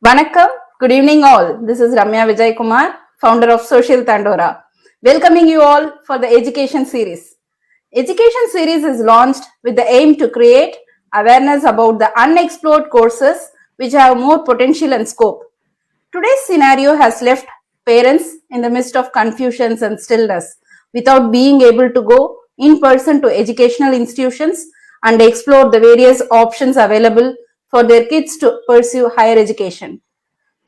Vanakkam, good evening all. This is Ramya Vijay Kumar, founder of Social Tandora, welcoming you all for the education series. Education series is launched with the aim to create awareness about the unexplored courses which have more potential and scope. Today's scenario has left parents in the midst of confusions and stillness without being able to go in person to educational institutions and explore the various options available for their kids to pursue higher education.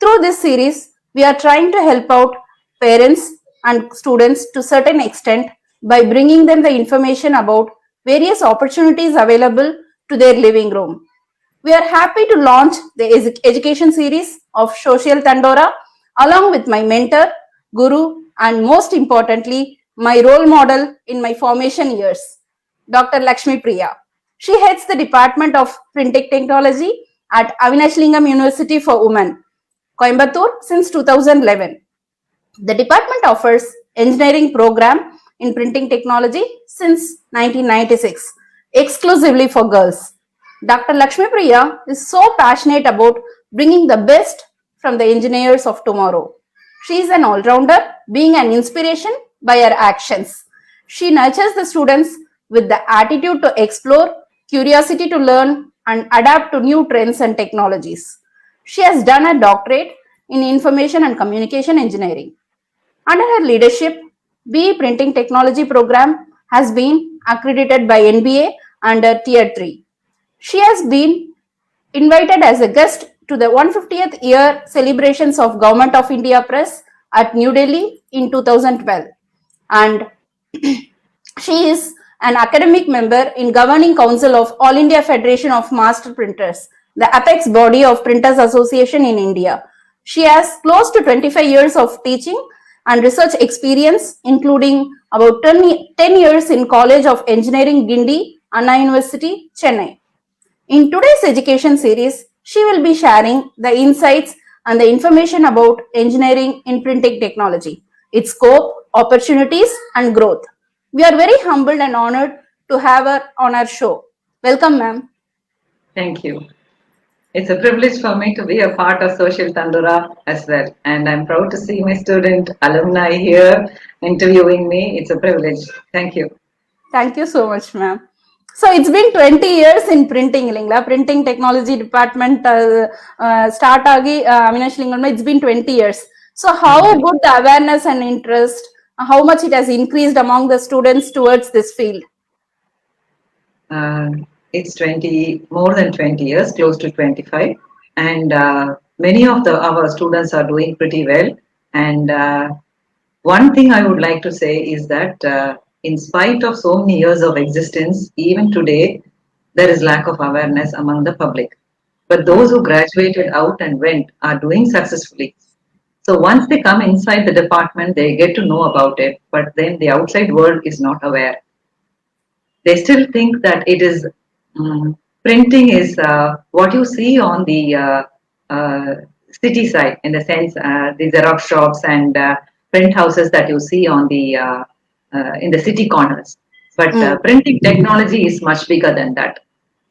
Through this series, we are trying to help out parents and students to certain extent by bringing them the information about various opportunities available to their living room. We are happy to launch the education series of Social Tandora along with my mentor, guru, and most importantly, my role model in my formation years, Dr. Lakshmi Priya. She heads the Department of Printing Technology at Avinashilingam University for Women, Coimbatore since 2011. The department offers engineering program in printing technology since 1996, exclusively for girls. Dr. Lakshmi Priya is so passionate about bringing the best from the engineers of tomorrow. She is an all-rounder, being an inspiration by her actions. She nurtures the students with the attitude to explore, curiosity to learn, and adapt to new trends and technologies. She has done a doctorate in information and communication engineering. Under her leadership, BE Printing Technology program has been accredited by NBA under Tier 3. She has been invited as a guest to the 150th year celebrations of Government of India Press at New Delhi in 2012. And she is an academic member in Governing Council of All India Federation of Master Printers, the apex body of Printers Association in India. She has close to 25 years of teaching and research experience, including about 10 years in College of Engineering, Guindy, Anna University, Chennai. In today's education series, she will be sharing the insights and the information about engineering in printing technology, its scope, opportunities, and growth. We are very humbled and honored to have her on our show. Welcome, ma'am. Thank you. It's a privilege for me to be a part of Social Tandura as well. And I'm proud to see my student alumni here interviewing me. It's a privilege. Thank you. Thank you so much, ma'am. So it's been 20 years in printing, printing technology department start agi Avinashilingam. It's been 20 years. So how good the awareness and interest, how much it has increased among the students towards this field? It's more than 20 years, close to 25. And many of our students are doing pretty well. And one thing I would like to say is that in spite of so many years of existence, even today, there is lack of awareness among the public. But those who graduated out and went are doing successfully. So once they come inside the department, they get to know about it, but then the outside world is not aware. They still think that it is printing is what you see on the city side, in the sense the Xerox shops and print houses that you see on the in the city corners. But printing technology is much bigger than that.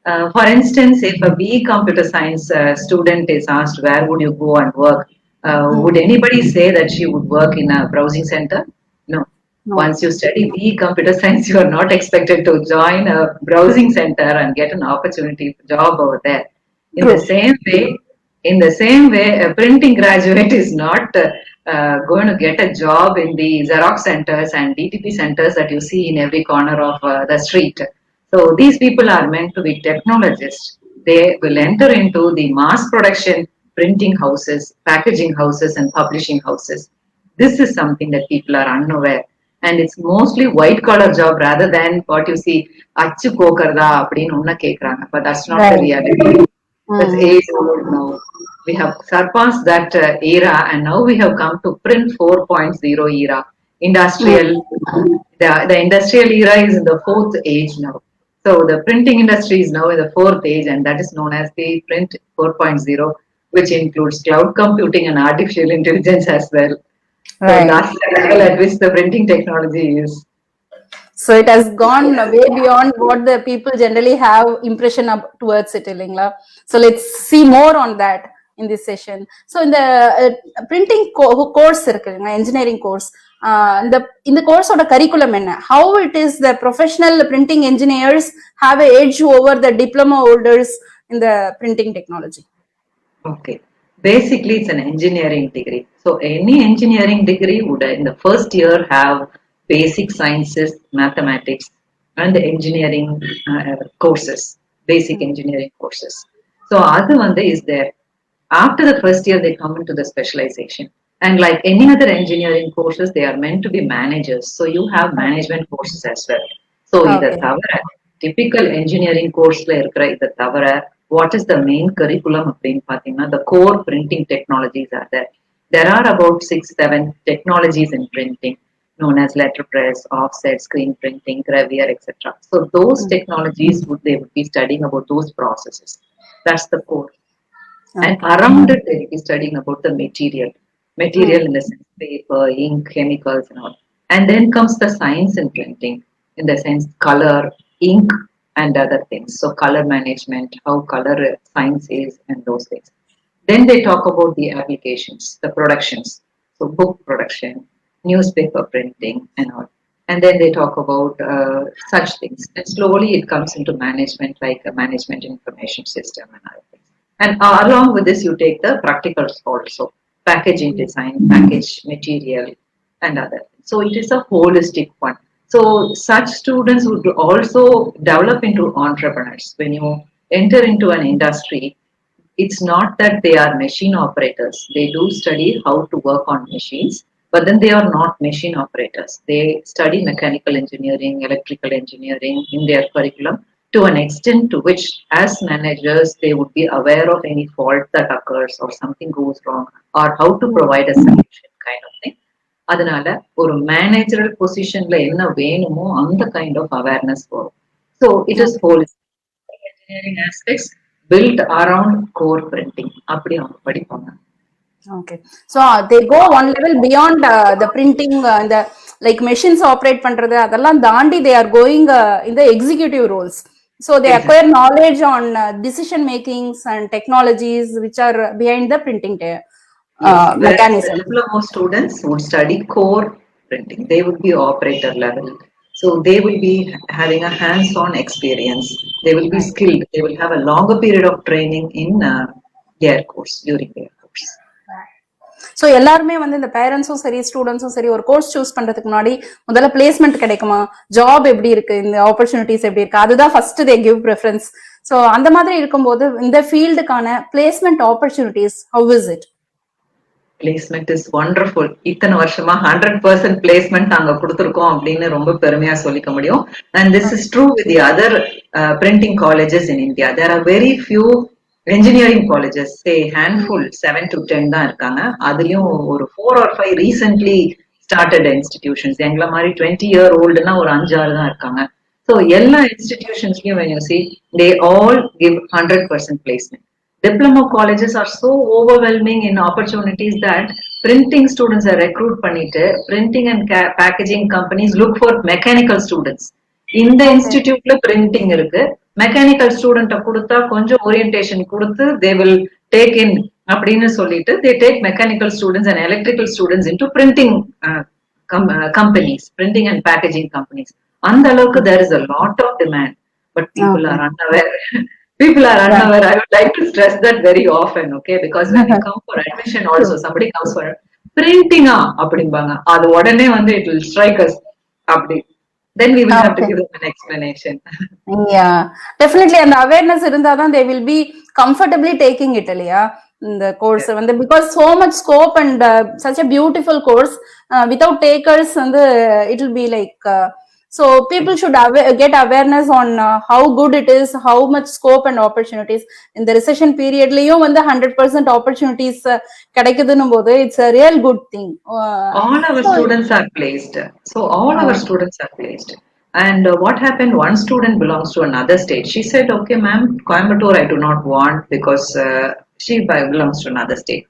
For instance, if a BE computer science student is asked where would you go and work, would anybody say that she would work in a browsing center? No. No. Once you study BE computer science, you are not expected to join a browsing center and get an opportunity job over there. In the same way, a printing graduate is not going to get a job in the Xerox centers and DTP centers that you see in every corner of the street. So these people are meant to be technologists. They will enter into the mass production printing houses, packaging houses, and publishing houses. This is something that people are unaware. And it's mostly white collar job rather than what you see, achu kokarda appadinu unna kekranga. But that's not the reality. That's age old now. We have surpassed that era, and now we have come to print 4.0 era. The industrial era is in the fourth age now. So the printing industry is now in the fourth age, and that is known as the print 4.0, which includes cloud computing and artificial intelligence as well. Right. So that's the level at which the printing technology is. So it has gone way beyond what the people generally have impression of towards it, Ilingla. So let's see more on that. in this session. So in the printing course இருக்குங்க, engineering course, இந்த கோர்ஸோட curriculum என்ன, how it is the professional printing engineers have a edge over the diploma holders in the printing technology? Okay. Basically, it's an engineering degree. So any engineering degree would in the first year have basic sciences, mathematics, and the engineering courses, basic engineering courses. So adu is there. After the first year, they come into the specialization. And like any other engineering courses, they are meant to be managers. So you have management courses as well. So இதை Okay. தவிர typical engineering courseல இருக்கிற இதை தவிர what is the main curriculum அப்படின்னு பார்த்தீங்கன்னா the core printing technologies are there. There are about 6-7 technologies in printing known as letterpress, offset, screen printing, gravure, etc. So those technologies they would be studying about those processes. That's the core. And around it, they will be studying about the material. Material in the sense paper, ink, chemicals, and all. And then comes the science in printing, in the sense color, ink, and other things. So color management, how color science is, and those things. Then they talk about the applications, the productions. So book production, newspaper printing, and all. And then they talk about such things. And slowly it comes into management, like a management information system and other things. And along with this, you take the practicals also, packaging design, package material, and other. So it is a holistic one. So such students would also develop into entrepreneurs. When you enter into an industry, it's not that they are machine operators. They do study how to work on machines, but then they are not machine operators. They study mechanical engineering, electrical engineering in their curriculum to an extent to which, as managers, they would be aware of any fault that occurs or something goes wrong or how to provide a solution kind of thing. அதனால ஒரு managerial பொசிஷன்ல என்ன வேணுமோ அந்த kind of awareness வரும். So it is whole engineering aspects built around core printing. அப்படி அவங்க படிப்பாங்க. Okay. So they go one level beyond the printing, the like machines operate பண்றது அதெல்லாம் தாண்டி they are going in the executive roles. So they acquire knowledge on decision makings and technologies which are behind the printing mechanism. Diploma students would study core printing. They would be operator level. So they will be having a hands-on experience. They will be skilled. They will have a longer period of training in their course, during their course. So எல்லாருமே வந்து இந்த பேரண்ட்ஸும் சரி ஸ்டூடெண்ட்ஸும் சரி ஒரு course choose பண்றதுக்கு முன்னாடி முதல்ல பிளேஸ்மெண்ட் கிடைக்குமா, ஜாப் எப்படி இருக்கு, இந்த ஆப்பர்ச்சுனிட்டிஸ் எப்படி இருக்கு, அதுதான் first they give preference. So அந்த மாதிரி இருக்கும்போது இந்த ஃபீல்டுக்கான placement opportunities how is it? Placement is wonderful. இத்தனை வருஷமா 100% பிளேஸ்மெண்ட் நாங்க கொடுத்துருக்கோம் அப்படின்னு ரொம்ப பெருமையா சொல்லிக்க முடியும். And this is true with the other printing colleges in India. There are very few engineering colleges, say handful 7 to 10 தான் இருக்காங்க. அதுலயும் ஒரு 4 or 5 recently started institutions. எங்களை மாதிரி 20-year-oldனா ஒரு 5-6 தான் இருக்காங்க. So எல்லா institutionsலயும் when you see, they all give 100% placement. Diploma colleges are so overwhelming in opportunities that printing students are recruit பண்ணிட்டு printing and packaging companies look for mechanical students. இந்த இன்ஸ்டிடியூட்ல printing இருக்கு, mechanical ஸ்டூடெண்ட கொடுத்தா கொஞ்சம் ஓரியன்டேஷன் கொடுத்து they will take in அப்படின்னு சொல்லிட்டு they take mechanical students and electrical students into printing companies, printing and packaging companies. அந்த அளவுக்கு there is a lot of demand, but people are unaware. People are unaware. I would like to stress that very often, okay? Because when you come for admission also, somebody comes for printing அப்படிம்பாங்க, அது உடனே வந்து it will strike us அப்படி. Then we will have to give them an explanation. Yeah, definitely. And the awareness irundha they will be comfortably taking it, இல்லையா, இந்த course வந்து because so much scope and such a beautiful course, without takers வந்து it will be like so people should get awareness on how good it is, how much scope and opportunities in the recession period லயும் வந்து 100% opportunities கிடைக்குதுன்னும் போது it's a real good thing. All our students are placed. So all our students are placed. And what happened, one student belongs to another state. She said, okay ma'am, Coimbatore I do not want because she belongs to another state.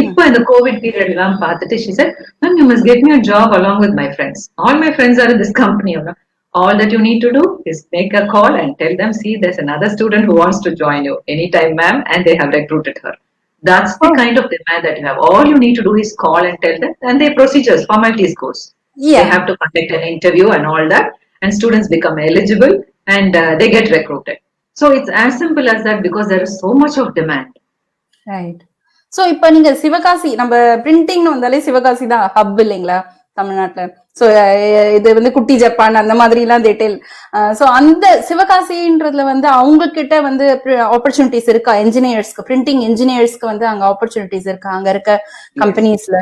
இப்போ இந்த Covid period எல்லாம் பார்த்துட்டு she said, ma'am, you must get me a job along with my friends. All my friends are in this company. All that you need to do is make a call and tell them, see, there's another student who wants to join you anytime, ma'am, and they have recruited her. That's the kind of demand that you have. All you need to do is call and tell them, and their procedures, formalities goes. They Yeah. have to conduct an interview and all that, and students become eligible and they get recruited. So it's as simple as that because there is so much of demand. Right. So இப்போ நீங்க சிவகாசி நம்ம பிரிண்டிங்னு வந்தாலே சிவகாசி தான் hub இல்லைங்களா தமிழ்நாட்டுல. So இது வந்து குட்டி ஜப்பான் அந்த மாதிரிலாம் டீட்டெயில். ஸோ அந்த சிவகாசின்றதுல வந்து அவங்க கிட்ட வந்து ஆப்பர்ச்சுனிட்டிஸ் இருக்கா என்ஜினியர்ஸ்க்கு, பிரிண்டிங் என்ஜினியர்ஸ்க்கு வந்து அங்க ஆப்பர்ச்சுனிட்டிஸ் இருக்கா அங்க இருக்க கம்பெனிஸ்ல?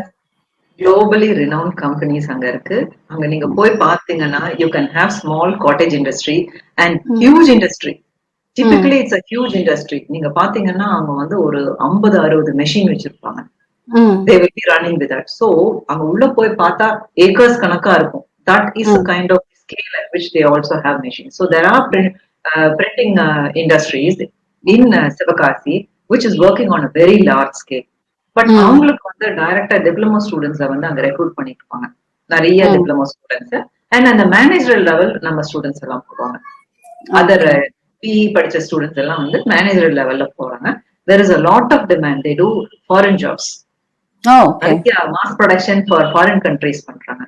Globally renowned companies அங்க இருக்கு. அங்க நீங்க போய் பார்த்தீங்கன்னா you can have small cottage industry and huge industry. Typically it's a huge industry. நீங்க பாத்தீங்கன்னா அவங்க வந்து ஒரு 50-60 மெஷின் வச்சிருப்பாங்க. They will be running with that. So அங்க உள்ள போய் பார்த்தா acres கணக்கா இருக்கும். That is a kind of scale at which they also have machines. So there are printing industries in Sivakasi which is working on a very large scale. But அவங்களுக்கு வந்து டைரக்டா diploma ஸ்டூடெண்ட்ஸை வந்து அங்க ரெக்ரூட் பண்ணிட்டு இருப்பாங்க. நிறைய டிப்ளமோ ஸ்டூடெண்ட்ஸ் அண்ட் அந்த மேனேஜரல் லெவல் நம்ம ஸ்டூடெண்ட்ஸ் எல்லாம் போவாங்க. அதர் பிஇ படிச்ச ஸ்டூடெண்ட்ஸ் எல்லாம் வந்து மேனேஜரல் லெவல்ல போறாங்க. there is a lot of demand. They do foreign jobs. நிறைய mass production for foreign countries பண்றாங்க.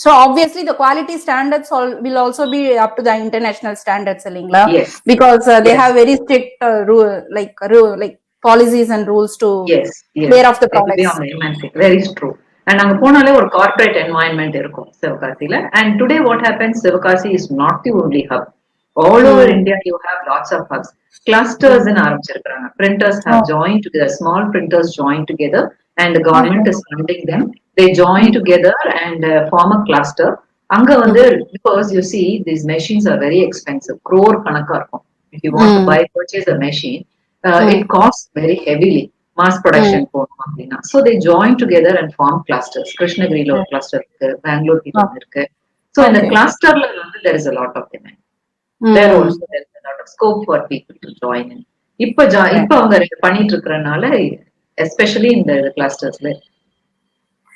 So obviously the quality standards will also be up to the international standards illingla. Yes. Because they have very strict like policies and rules to clear off the products. Very true. And அங்க போனாலே ஒரு corporate environment இருக்கும் சிவகாசியில. And today what happens, Sivakasi is not the only hub. All over India you have lots of hubs. Clusters in ஆரம்பிச்சிருக்காங்க. Printers have joined together. Small printers joined together and the government is funding them. They join together and form a cluster. அங்க வந்து because you see these machines are very expensive. Crore கணக்கா இருக்கும். If you want to purchase a machine, it costs very heavily. Mass production போகணும் அப்படின்னா. So they join together and form clusters. கிருஷ்ணகிரியில ஒரு cluster இருக்கு, பெங்களூர் கிட்ட இருக்கு. So இந்த கிளஸ்டர்ல வந்து there is a lot of demand. There also there is a lot of scope for people to join in. இப்ப அவங்க பண்ணிட்டு இருக்கறனால especially in the clustersல.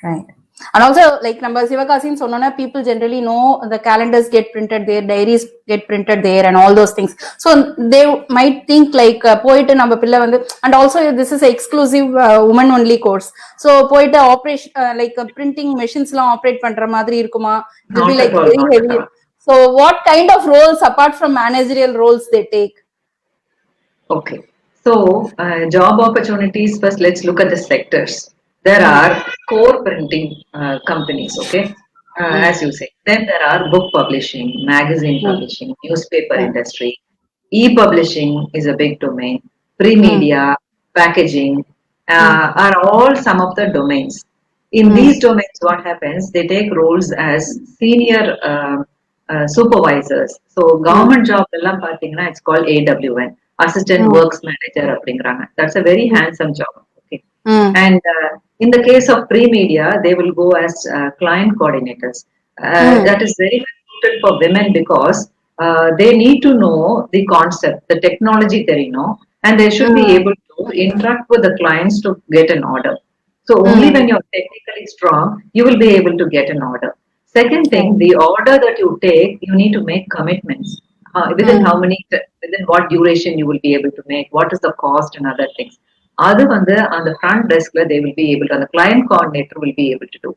Right. And also like நம்ம சிவகாசின்னு சொன்னோம்னா people generally know the calendars get printed there, diaries get printed there and all those things. So they might think like போயிட்டு நம்ம பிள்ளை வந்து, and also this is exclusive women only course. So போயிட்டு operation like printing machines எல்லாம் operate பண்ற மாதிரி இருக்குமா? It will be like very heavy. So what kind of roles apart from managerial roles they take? Okay. So job opportunities, first let's look at the sectors. There are core printing companies, okay, as you say. Then there are book publishing, magazine publishing, newspaper industry. E-publishing is a big domain. Pre-media, packaging are all some of the domains. In these domains, what happens? They take roles as senior supervisors. So government job எல்லாம் பாத்தீங்கன்னா it's called AWN, Assistant Works Manager அப்படிங்கறாங்க. That's a very handsome job. Okay. And in the case of pre-media, they will go as client coordinators. That is very suited for women because they need to know the concept, the technology தெரியணும், and they should be able to interact with the clients to get an order. So only when you're technically strong, you will be able to get an order. Second thing, the order that you take, you need to make commitments. Within how many, within what duration you will be able to make, what is the cost and other things. அது வந்து அந்த front deskல they will be able to, the client coordinator will be able to do.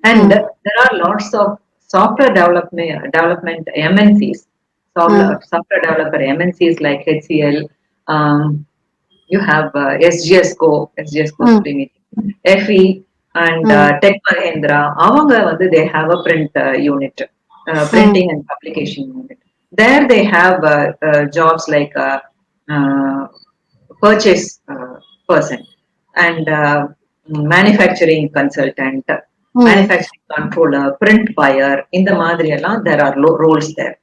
And there are lots of software development MNCs, software developer MNCs like HCL, you have SGSco FE and Tech Mahindra. அவங்க வந்து they have a print unit, printing and publication unit. There they have jobs like purchase person and manufacturing consultant, manufacturing controller, print buyer. In the மாதிரி எல்லாம் there are roles there.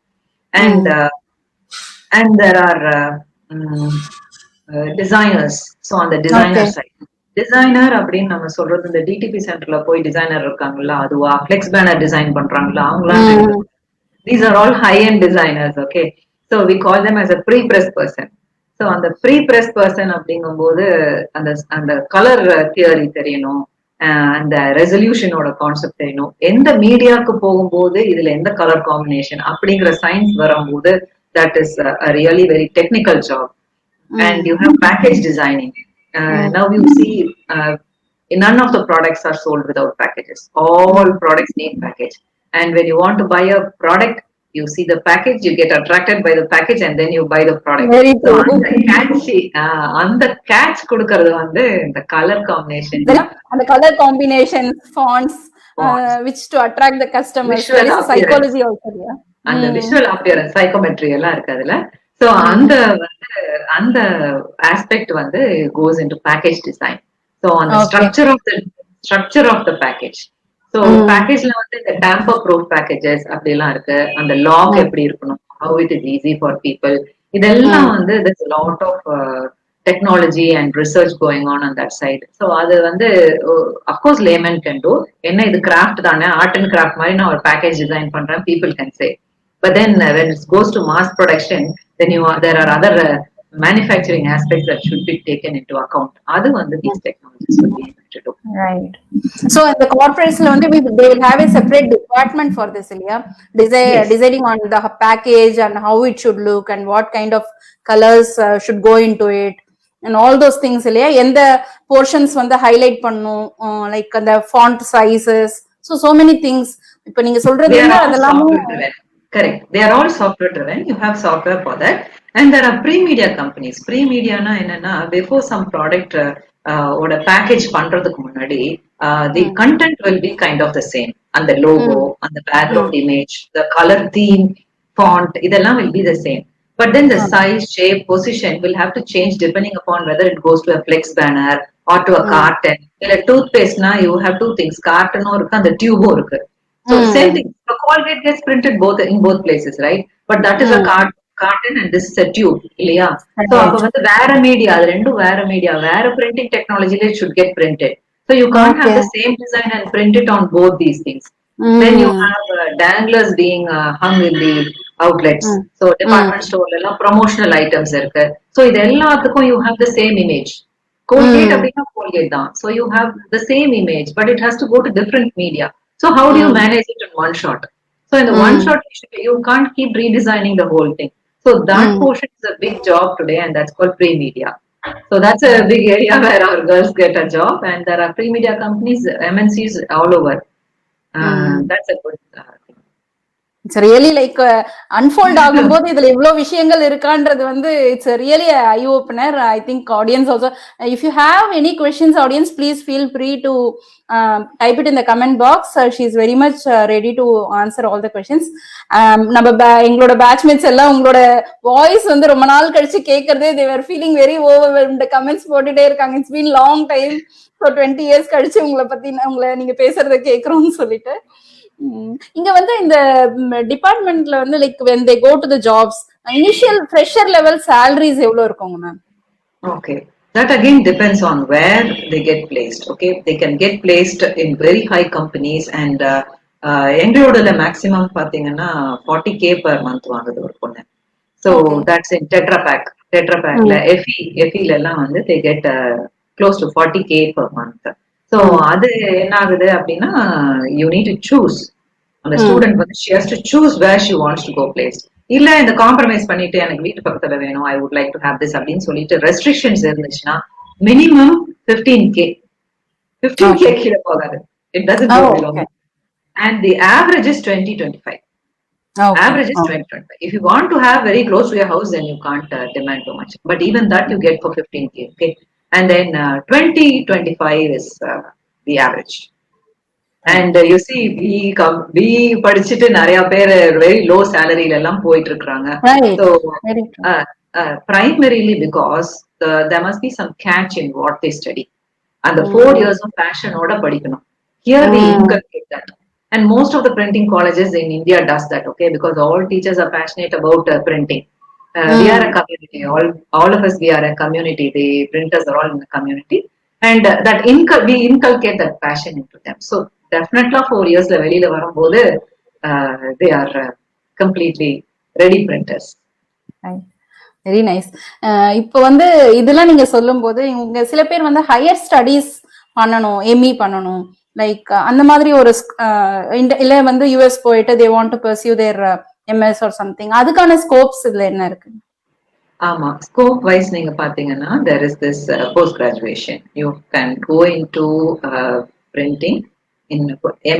And there are designers. So on the designer side, designer அப்படின்னு நம்ம சொல்றது இந்த TDP சென்டர்ல போய் designer இருக்காங்களா, அதுவா ஃபிளெக்ஸ் பேனர் டிசைன் பண்றாங்களா அவங்களாம். These are all high-end designers, okay? So we call them as a pre-press person. So அந்த pre-press person அப்படிங்கும்போது அந்த கலர் தியரி தெரியணும், அந்த ரெசல்யூஷனோட கான்செப்ட் தெரியணும், எந்த மீடியாவுக்கு போகும்போது இதுல எந்த கலர் காம்பினேஷன் அப்படிங்கிற சயின்ஸ் வரும்போது that is a really very technical job. And you have package designing. Now you see, none of the products are sold without packages. All products need package. And when you want to buy a product, you see the package, you get attracted by the package, and then you buy the product. Very So true. அந்த catch கொடுக்கறது வந்து இந்த color combination, And the color combinations, fonts, fonts, which to attract the customers. visual There is a appearance, psychology also, yeah. அந்த visual appearance psychometry எல்லாம் இருக்கு அதுல. So Mm. அந்த aspect வந்து goes into package design. So அந்த Okay. Structure of the package. So பேக்கேஜ்ல வந்து இந்த டேம்பர் ப்ரூஃப் பேக்கேஜஸ் அப்படி எல்லாம் இருக்கு. அந்த லாக் எப்படி இருக்கணும், how it is easy for people, இதெல்லாம் வந்து there's a lot of technology and research going on that side. So அது வந்து of course layman can do. என்ன இது கிராஃப்ட் தானே, ஆர்ட் அண்ட் கிராஃப்ட் மாதிரி நான் ஒரு பேக்கேஜ் டிசைன் பண்றேன், people can say. But then when it goes to mass production, then there are other manufacturing aspects that should be taken into account. அது வந்து these technologies will be able to do. Right. So in the corporates, they will have a separate department for this, Ilya. Yes. Deciding on the package and how it should look and what kind of colors should go into it and all those things, Ilya. And the portions வந்து highlight பண்ணும், like the font sizes. So many things. இப்போ நீங்க சொல்றது They are all அதெல்லாம் software driven. Correct. They are all software driven. You have software for that. And there are pre-media companies. Pre-media na என்னன்னா, before some product ஓட package பண்றதுக்கு முன்னாடி, the content will be kind of the same. And the logo, and the background image, the color theme, font, இதெல்லாம் will be the same. But then the size, shape, position will have to change depending upon whether it goes to a flex banner or to a carton. இல்ல toothpaste na, you have two things. Carton இருக்கு, அந்த tube இருக்கு. So same thing. The Colgate gets printed in both places, right? But that is a carton and this is a tube, இல்லையா? So அப்ப வந்து வேற media, அது ரெண்டும் வேற மீடியா, வேற printing technology it should get printed. So you can't have the same design and print it on both these things. Then you have danglers being hung in the outlets. So department store எல்லாம் promotional items இருக்கு. So இது எல்லாத்துக்கும் you have the same image. Colgate அப்படின்னா Colgate தான். So you have the same image, but it has to go to different media. So how do you manage it in one shot? So in the one shot, you can't keep redesigning the whole thing. So that portion is a big job today, and that's called pre-media. So that's a big area where our girls get a job, and there are pre-media companies, MNCs all over. That's a good thing. It's really like unfold ஆகும்போது இதுல எவ்வளவு விஷயங்கள் இருக்கான்றது வந்து it's a really a eye opener. I think audience also, if you have any questions, audience, please feel free to type it in the comment box. She is very much ready to answer all the questions. நம்ம எங்களோட batchmates எல்லாம் உங்களோட voice வந்து ரொம்ப நாள் கழிச்சு கேட்கறது, they were feeling very overwhelmed. Comments போட்டுட்டே இருக்காங்க. It's been long time. So 20 years கழிச்சு உங்களை நீங்க பேசுறத கேட்கறோம்னு சொல்லிட்டு. இங்க வந்து இந்த டிபார்ட்மெண்ட்ல வந்து like when they go to the jobs, initial fresher level salaries எவ்வளவு இருக்குங்க ma'am? Okay, that again depends on where they get placed. Okay, they can get placed in very high companies and எங்களோட maximum பாத்தீங்கன்னா 40K per month வாங்குது ஒரு பொண்ணு. So that's in Tetra Pakல FE எல்லாம் வந்து they get close to 40K per month. So அது என்ன ஆகுது அப்படின்னா, you need to choose. அந்த ஸ்டூடெண்ட் வந்து she has to choose where she wants to go placed. இல்ல இந்த காம்ப்ரமைஸ் பண்ணிட்டு எனக்கு வீட்டு பக்கத்துல வேணும், I would like to have this அப்படின்னு சொல்லிட்டு ரெஸ்ட்ரிக்ஷன்ஸ் இருந்துச்சுன்னா மினிமம் 15K கீழே போகாது. It doesn't go below. And the average is 20-25. Average is 20-25. If you want to have very close to your house, then you can't demand too much. But even that you get for 15K. Okay, and then 20-25 is the average. And you see, we படிச்சிட்டு நிறைய பேர் very low salary எல்லாம் போயிட்டு இருக்காங்க. So primarily because there must be some catch in what they study. And the 4 years of passion ஓட படிக்கணும். Here we inculcate that. And most of the printing colleges in India does that, okay? Because all teachers are passionate about printing. We are a community. All of us, we are a community. The printers are all in the community. And we inculcate that passion into them. So definitely 4 years வெளியில வரும்போது they are completely ready printers. Very nice. இப்போ வந்து இதெல்லாம் நீங்க சொல்லும் போது இவங்க சில பேர் வந்து ஹையர் ஸ்டடீஸ் பண்ணணும், எம்இ பண்ணணும், லைக் அந்த மாதிரி ஒரு இல்ல வந்து யூஎஸ் போயிட்டு they want to pursue their MS or something, அதுக்கான ஸ்கோப்ஸ் இதுல என்ன இருக்கு? ஆமா, ஸ்கோப் வைஸ் நீங்க பாத்தீங்கன்னா there is this post graduation you can go into printing in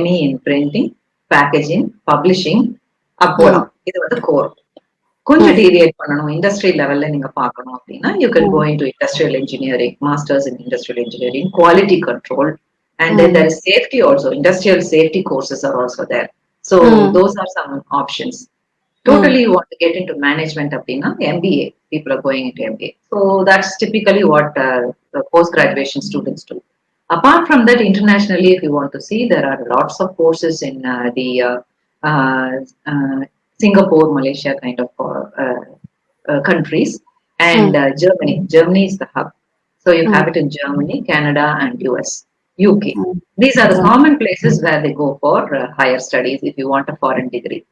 ME in printing, packaging, publishing, அப்போலாம் இது வந்து கோர். கொஞ்சம் டீவியேட் பண்ணணும் இண்டஸ்ட்ரி லெவல்ல நீங்க பார்க்கணும் அப்படின்னா you can go into industrial engineering, masters in industrial engineering, quality control, and then there is safety also. Industrial safety courses are also there. So those are some options. Totally you want to get into management அப்படின்னா MBA, people are going into MBA. So that's typically what the post graduation students do. Apart from that, internationally, if you want to see, there are lots of courses in the uh, uh, Singapore, Malaysia kind of countries, and Germany. Germany is the hub. So you have it in Germany, Canada, and US, UK. These are the common places where they go for higher studies if you want a foreign degree.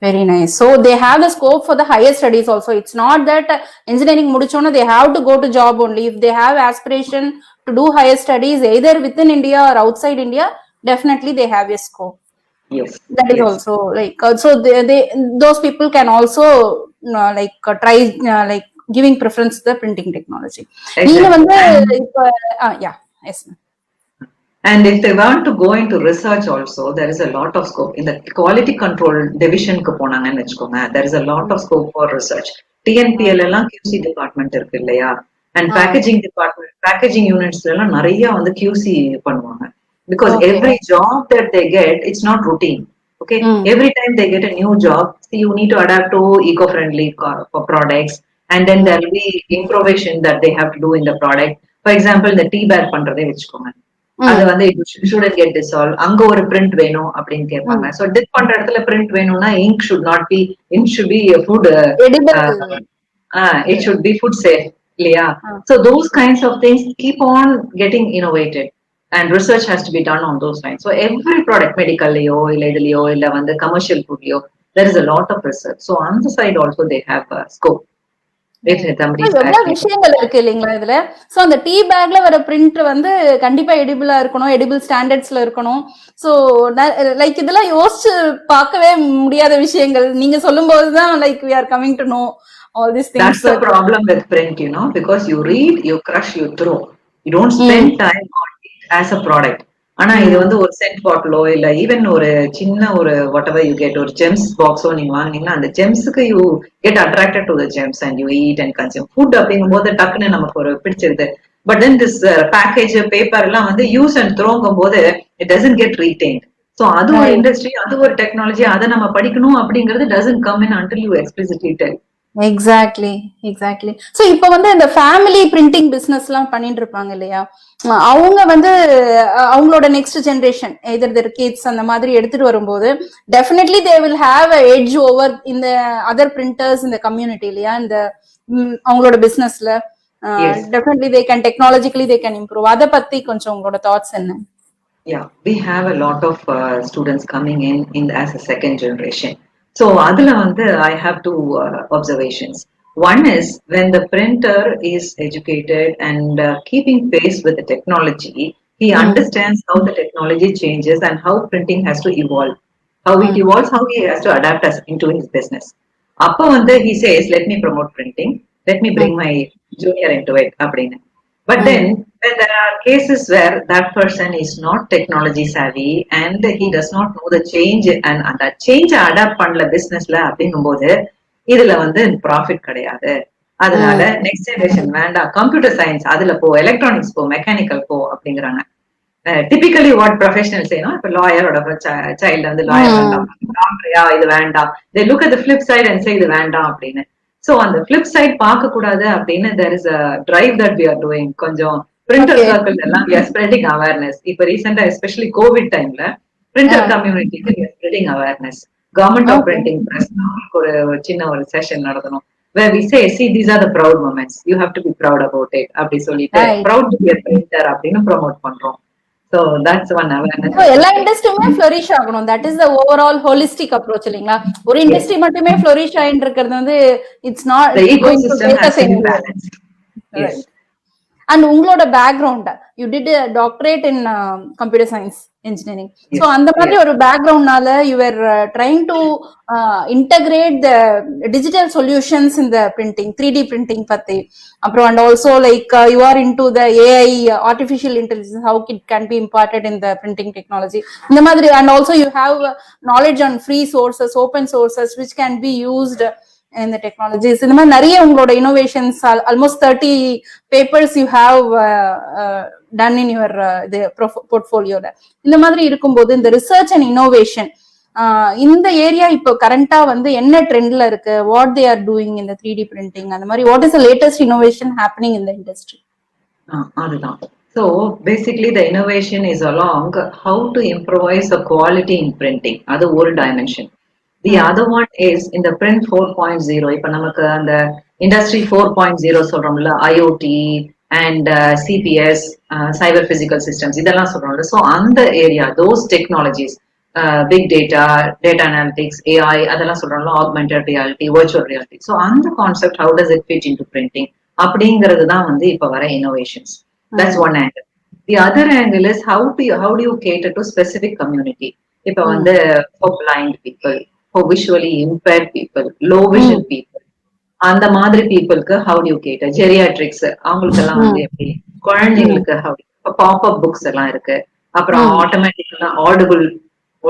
Very nice. So they have the scope for the higher studies also. It's not that engineering mudichona they have to go to job only. If they have aspiration to do higher studies either within India or outside India, definitely they have a scope. Yes, that is also like so they those people can also try like giving preference to the printing technology. Exactly. Yeah, yes ma'am. And if they want to go into research also, there is a lot of scope. In the quality control division, there is a lot of scope for research. TNPL QC department இருக்கு இல்லையா, and packaging department, packaging units நிறைய வந்து QC பண்ணுவாங்க. Because every job that they get, it's not routine. Okay, every time they get a new job, see, you need to adapt to eco-friendly products, and then there will be improvisation that they have to do in the product. For example, the tea bag பண்றதே வச்சுக்கோங்க, அது வந்து shouldn't get dissolved. அங்க ஒரு print வேணும் அப்படின்னு கேட்பாங்க. So tip பண்ற இடத்துல பிரிண்ட் வேணும்னா ink should not be, ink should be food it should be food safe இல்லையா. So those kinds of things keep on getting innovated and research has to be done on those lines. So every product, medicalலையோ இல்ல இதுலயோ இல்ல வந்து commercial foodலயோ, there is a lot of research. So on the side also they have scope. எவ்வளவு விஷயங்கள் இருக்கு இல்லைங்களா இதுல. So அந்த tea பேக்ல வர பிரிண்ட் வந்து கண்டிப்பா எடிபிளா இருக்கணும், எடிபிள் ஸ்டாண்டர்ட்ஸ்ல இருக்கணும். சோ லைக் இதெல்லாம் யோசிச்சு பார்க்கவே முடியாத விஷயங்கள். நீங்க சொல்லும் போதுதான் like we are coming to know all these things. That's the problem with print, you know, because you read, you crush, you throw. You don't spend time on it as a product. ஆனா இது வந்து ஒரு send பாட்டிலோ இல்ல even ஒரு சின்ன ஒரு whatever you get ஒரு gems பாக்ஸோ நீங்க வாங்கினீங்கன்னா அந்த ஜெம்ஸுக்கு you get attracted to the gems and you eat and consume. Food அப்படிங்கும் போது டக்குன்னு நமக்கு ஒரு பிடிச்சிருது. But then this package paper எல்லாம் வந்து யூஸ் அண்ட் த்ரோங்கும் போது it doesn't get retained. So அது ஒரு இண்டஸ்ட்ரி, அது ஒரு டெக்னாலஜி, அதை நம்ம படிக்கணும் அப்படிங்கிறது doesn't come in until you explicitly tell. Exactly. So இப்ப வந்து இந்த ஃபேமிலி பிரிண்டிங் பிசினஸ் எல்லாம் பண்ணிட்டு இருப்பாங்க இல்லையா, அவங்க வந்து அவங்களோட next generation either their kids அந்த மாதிரி எடுத்துட்டு வரும்போது definitely they will have a edge over இந்த அதர் பிரிண்டர்ஸ் இந்த கம்யூனிட்டி இல்லையா, இந்த அவங்களோட பிசினஸ்ல definitely they can technologically they can improve. அத பத்தி கொஞ்சம் உங்களோட தாட்ஸ் என்ன? Yeah, we have a lot of students coming in as a second generation. So அதுல வந்து I have two observations. One is when the printer is educated and keeping pace with the technology, he understands how the technology changes and how printing has to evolve. How it evolves, how he has to adapt us into his business. அப்ப வந்து he says, let me promote printing, let me bring my junior into it அப்படின்னு. But then when there are cases where that person is not technology savvy and he does not know the change and that change adapt பண்ணல பிசினஸ்ல அப்படிங்கும்போது இதுல வந்து profit கிடையாது. அதனால next generation வேண்டாம், computer science அதுல போ, எலக்ட்ரானிக்ஸ் போ, மெக்கானிக்கல் போ அப்படிங்கிறாங்க. டிபிக்கலி வாட் ப்ரொஃபஷனல் செய்யணும், இப்ப லாயரோட சைல்டு வந்து லாயர் வேண்டாம், டாக்டரையா இது வேண்டாம், they look at the flip side and say இது வேண்டாம் அப்படின்னு. So on the flip side பார்க்க கூடாது அப்படின்னு there is a drive that we are doing. கொஞ்சம் printer circle எல்லாம் we are spreading awareness. இப்ப ரீசெண்டா எஸ்பெஷலி கோவிட் டைம்ல printer community we are spreading awareness. Government of Printing Press ஒரு சின்ன ஒரு செஷன் நடத்தணும் where we say, see, these are the proud moments, you have to be proud about it அப்படி சொல்லிட்டு proud to be a printer அப்படின்னு promote பண்றோம். So that's one awareness. எல்லா இண்டஸ்ட்ரியுமே ஃப்ளரிஷ் ஆகணும். That is the overall holistic approach இல்லீங்களா. ஒரு industry மட்டுமே ஃப்ளரிஷ் ஆயிட்டு இருக்கிறது வந்து it's not the ecosystem has to be balanced. Yes. And உங்களோட background you did doctorate in computer science engineering. So அந்த மாதிரி ஒரு பேக்ரவுண்ட்னால you're trying to integrate the digital solutions இந்த பிரிண்டிங் 3D பிரிண்டிங் பத்தி, அப்புறம் and also like you R in to the AI artificial intelligence how it can be imported in the printing technology இந்த மாதிரி. And also you have knowledge on free sources, open sources which can be used in the technologies. இந்த மாதிரி நிறைய உங்களோட innovations, almost 30 papers you have done in your portfolio. இந்த மாதிரி இருக்கும்போது இந்த ரிசர்ச் அண்ட் இன்னோவேஷன் இந்த ஏரியா இப்போ கரண்டா வந்து என்ன ட்ரெண்ட்ல இருக்கு, வாட் தே ஆர் டூயிங் இந்த 3D printing, அந்த மாதிரி what is the latest innovation happening in the industry? அதுதான். So basically the innovation is along how to improvise the quality in printing. அது ஒரு dimension. The other one is in the print 4.0. இப்ப நமக்கு அந்த industry 4.0 சொல்றோம்ல, IoT and CPS, cyber physical systems இதெல்லாம் சொல்றோம்ல. So அந்த area, those technologies, big data, data analytics, AI அதெல்லாம் சொல்றோம்ல, augmented reality, virtual reality. So அந்த concept how does it fit into printing அப்படிங்கிறது தான் வந்து இப்ப வர innovations. That's one angle. The other angle is how do you cater to specific community. இப்ப வந்து for blind people, for visually impaired people, low vision people, அந்த மாதிரி பீப்புளுக்கு how do you cater. Geriatrics அவங்களுக்கு எல்லாம் வந்து எப்படி, குழந்தைங்களுக்கு how pop-up books எல்லாம் இருக்கு. அப்புறம் ஆட்டோமேட்டிக்கா ஆடிபிள்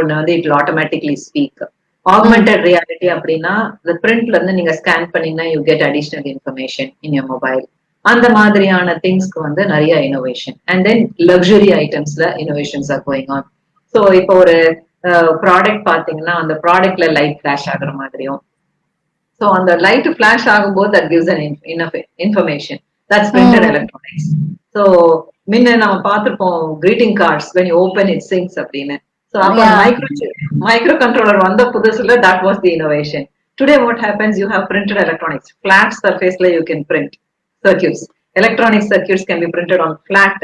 ஒண்ணு வந்து it automatically speak. augmented reality அப்படின்னா the printல இருந்து நீங்க ஸ்கேன் பண்ணீங்கன்னா you get additional information in your mobile. அந்த மாதிரியான திங்ஸ்க்கு வந்து நிறைய இனோவேஷன். அண்ட் தென் லக்ஸுரி ஐட்டம்ஸ்ல innovations are going on. So இப்போ ஒரு ப்ராடக்ட் பாத்தீங்கன்னா அந்த ப்ராடக்ட்ல லைட் ஃபிளாஷ் ஆகுற மாதிரியும், ஸோ அந்த லைட் ஃபிளாஷ் ஆகும்போது that gives an information. That's printed electronics. So முன்ன நம்ம பார்த்திருப்போம் greeting cards when you open it sings அப்படின்னு. ஸோ அப்போ மைக்ரோ கண்ட்ரோலர் வந்த புதுசுல that was the innovation. Today what happens, you have printed electronics. Flat சர்ஃபேஸ்ல you can print circuits. Electronic circuits can be printed on flat.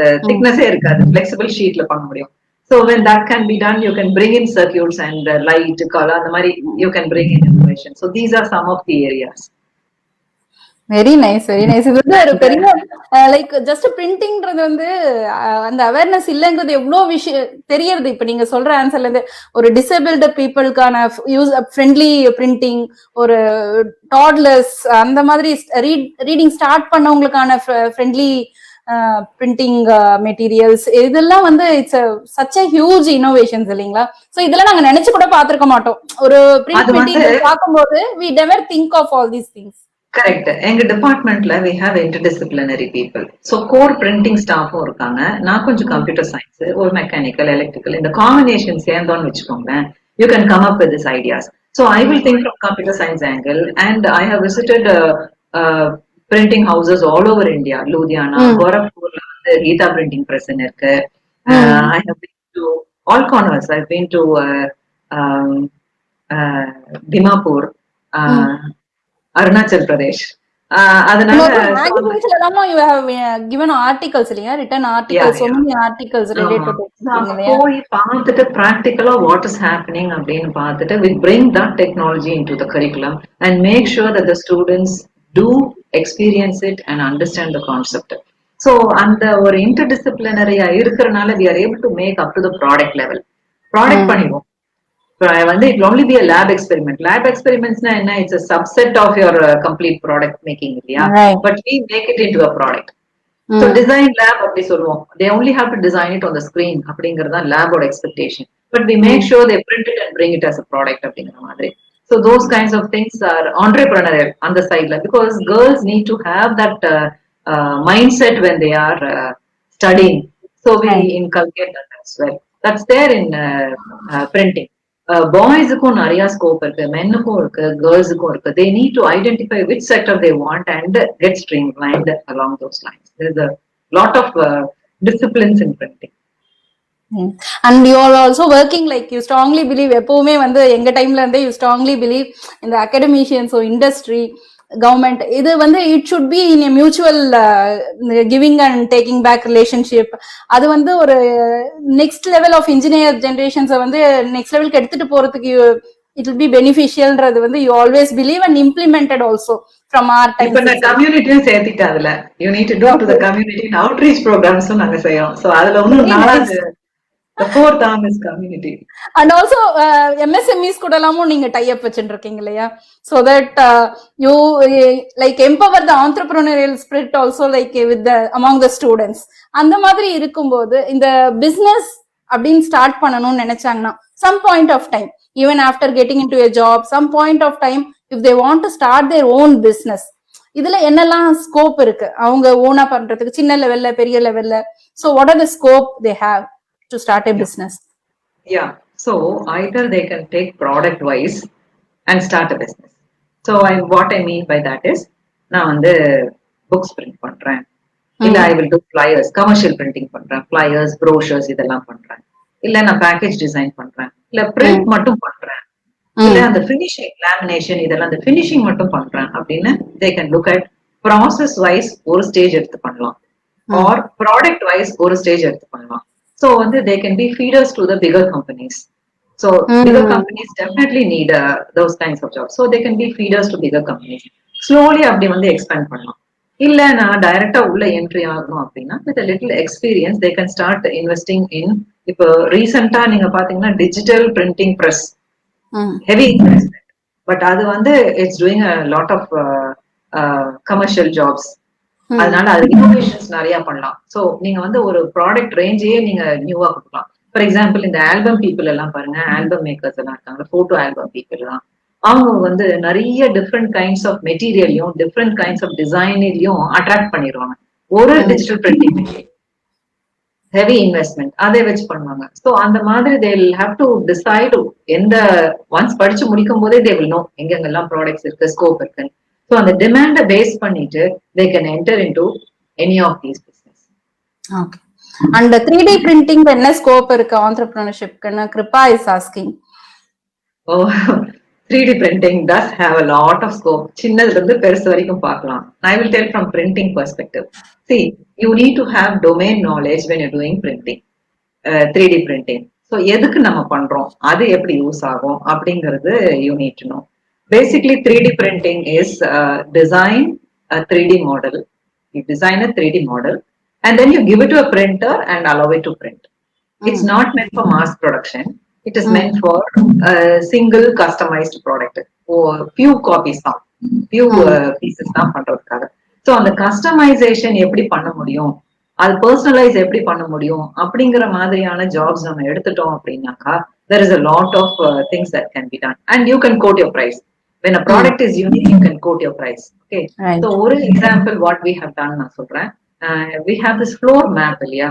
The thickness irukadu, flexible sheet la panna mudiyum. So when that can be done, you can bring in circuits and light, color, the mari you can bring in information. So these are some of the areas. Very nice, very nice. இது வந்து ஒரு பெரிய like just பிரிண்டிங்ன்றது வந்து அந்த awareness இல்லைங்கிறது எவ்வளோ விஷயம் தெரியறது. இப்ப நீங்க சொல்ற ஆன்சர்ல இருந்து ஒரு டிசேபிள்டு பீப்புளுக்கான யூஸ் ஃப்ரெண்ட்லி பிரிண்டிங், ஒரு டாட்லர்ஸ் அந்த மாதிரி ரீடிங் ஸ்டார்ட் பண்ணவங்களுக்கான ஃப்ரெண்ட்லி பிரிண்டிங் மெட்டீரியல்ஸ், இதெல்லாம் வந்து it's such a huge innovations இல்லைங்களா? சோ இதெல்லாம் நாங்க நினைச்சு கூட பாத்துருக்க மாட்டோம். ஒரு பிரிண்ட் மெட்டீரியல் பார்க்கும்போது we never think of all these things. Correct. எங்க டிபார்ட்மெண்ட்ல we have interdisciplinary people. So core printing ஸ்டாஃபும் இருக்காங்க. நான் கொஞ்சம் கம்ப்யூட்டர் சயின்ஸ், ஒரு மெக்கானிக்கல், எலக்ட்ரிக்கல், இந்த காம்பினேஷன் சேர்ந்தோன்னு வச்சுக்கோங்களேன். You can come up with these ideas. So I will think from computer science angle, and I have visited printing houses all over India. Ludhiana, Gorakhpurla வந்து Geeta printing press இருக்கு. I have been to all corners. I've been to Dimapur, Arunachal Pradesh. அதனால magazines எல்லாமோ you have given articles இல்லையா, written articles, so many articles related to it. போய் பார்த்துட்டு practically what is happening அப்படின்னு பார்த்துட்டு we bring that technology into the curriculum and make sure that the students do experience it and understand the concept. So அந்த ஒரு interdisciplinary இருக்கறனால we are able to make up to the product level. Product பண்ணிடுவோம். வந்து it will only be a lab experiment. Lab experiments na enna, it's a subset of your complete product making இல்லையா, but we make it into a product. So design lab அப்படி சொல்லுவோம். They only have to design it on the screen அப்படிங்கறது தான் lab ஓட expectation, but we make sure they print it and bring it as a product அப்படிங்கற மாதிரி. So those kinds of things are entrepreneurial on the side, because girls need to have that mindset when they are studying. So we inculcate that as well. That's there in printing. பாய்ஸுக்கும் நிறைய scope இருக்கு, மென்னுக்கும் இருக்கு, கேர்ள்ஸுக்கும் இருக்கு. They need to identify which sector they want and get streamlined along those lines. There is a lot of disciplines in printing. And you are also working like you strongly believe, எப்பவுமே வந்து எங்க டைம்ல இருந்தே you strongly believe in the academicians or industry, government, இது வந்து it should be in a mutual giving and taking back relationship. அது வந்து ஒரு next level of engineer generations வந்து next levelக்கு எடுத்துட்டு போறதுக்கு it will be beneficial ன்றது வந்து you always believe and implemented also from our இப்ப times நான் itself. கம்யூனிட்டியும் சேர்த்துட்டேன் அதுல. You need to do to the Okay. community outreach programs நாங்க செய்யறோம். So அதுல ஒன்னும் Very nice. நாலாவது the fourth arm is community. And also MSMEs கூட எல்லாமும் நீங்க டை அப் வச்சுட்டு இருக்கீங்க இல்லையா? So that you like empower the entrepreneurial spirit also like with the among the students. அந்த மாதிரி இருக்கும்போது இந்த business அப்படின்னு ஸ்டார்ட் பண்ணணும்னு நினைச்சாங்கன்னா some point of time, even after getting into a job, some point of time if they want to start their own business, இதுல என்னெல்லாம் scope இருக்கு அவங்க ஓனா பண்றதுக்கு, சின்ன லெவல்ல பெரிய லெவல்ல? So what are the scope they have to start a business? Yeah. So either they can take product wise and start a business. So what I mean by that is, நான் வந்து books print பண்றேன், இல்ல I will do flyers, commercial printing பண்றேன், flyers, brochures இதெல்லாம் பண்றேன், இல்ல நான் package design பண்றேன், இல்ல print மட்டும் பண்றேன், இல்ல அந்த finishing lamination இதெல்லாம் அந்த finishing மட்டும் பண்றேன் அப்படின்னு they can look at process wise ஒரு ஸ்டேஜ் எடுத்து பண்ணலாம், or product wise ஒரு ஸ்டேஜ் எடுத்து பண்ணலாம். So they can be feeders to the bigger companies. So bigger companies definitely need those kinds of jobs. So they can be feeders to bigger companies. Slowly அப்படி expand பண்ணலாம். இல்ல நான் டைரக்டா உள்ள entry ஆகணும் அப்படின்னா with a little experience they can start investing in, இப்போ ரீசெண்டா நீங்க பாத்தீங்கன்னா digital printing press, heavy investment, but அது it's doing a lot of commercial jobs. அதனால அது இன்னோவேஷன்ஸ் நிறைய பண்ணலாம். சோ நீங்க ஒரு ப்ராடக்ட் ரேஞ்சையே நீங்க நியூவா கொடுக்கலாம். ஃபார் எக்ஸாம்பிள் இந்த ஆல்பம் பீப்புள் எல்லாம் பாருங்க, ஆல்பம் மேக்கர்ஸ் எல்லாம் இருக்காங்க, போட்டோ ஆல்பம் பீப்புள் எல்லாம், அவங்க நிறைய டிஃப்ரெண்ட் கைண்ட்ஸ் ஆஃப் மெட்டீரியலையும் டிஃப்ரெண்ட் கைண்ட்ஸ் ஆஃப் டிசைனையும் அட்ராக்ட் பண்ணிடுவாங்க. ஒரு டிஜிட்டல் பிரிண்டிங் ஹெவி இன்வெஸ்ட்மெண்ட் அதை வச்சு பண்ணுவாங்க. ஸோ அந்த மாதிரி they will have to decide எந்த ஒன்ஸ் படிச்சு முடிக்கும் போதே தே வில் நோ எங்கெங்கெல்லாம் ப்ராடக்ட்ஸ் இருக்கு, ஸ்கோப் இருக்கு. ஸோ அந்த டிமாண்டை பேஸ் பண்ணிட்டு they can enter into any of these business. Okay. And 3D printing என்ன ஸ்கோப் இருக்கு ஆண்டர்பிரினர்ஷிப்க்குன்னு Kripa is asking. Oh, 3D printing does have a lot of scope. சின்னதுல இருந்து பெருசு வரைக்கும் பார்க்கலாம். I will tell from printing perspective. See, you need to have domain knowledge when you're doing printing, 3D printing. So எதுக்கு நம்ம பண்றோம், அது எப்படி யூஸ் ஆகும் அப்படிங்கிறது you need to know. Basically 3D printing is design a 3D model. You design a 3D model and then you give it to a printer and allow it to print. It's not meant for mass production. It is meant for a single customized product. Or few copies தான், few pieces தான் பண்றதுக்காக. So அந்த customization எப்படி பண்ண முடியும், அது personalize எப்படி பண்ண முடியும் அப்படிங்கிற மாதிரியான ஜாப்ஸ் நம்ம எடுத்துட்டோம் அப்படின்னாக்கா there is a lot of things that can be done and you can quote your price. When a product is unique, you can quote your price. Okay. Right. So ஒரு example what we have done நான் சொல்றேன். We have this floor map இல்லையா.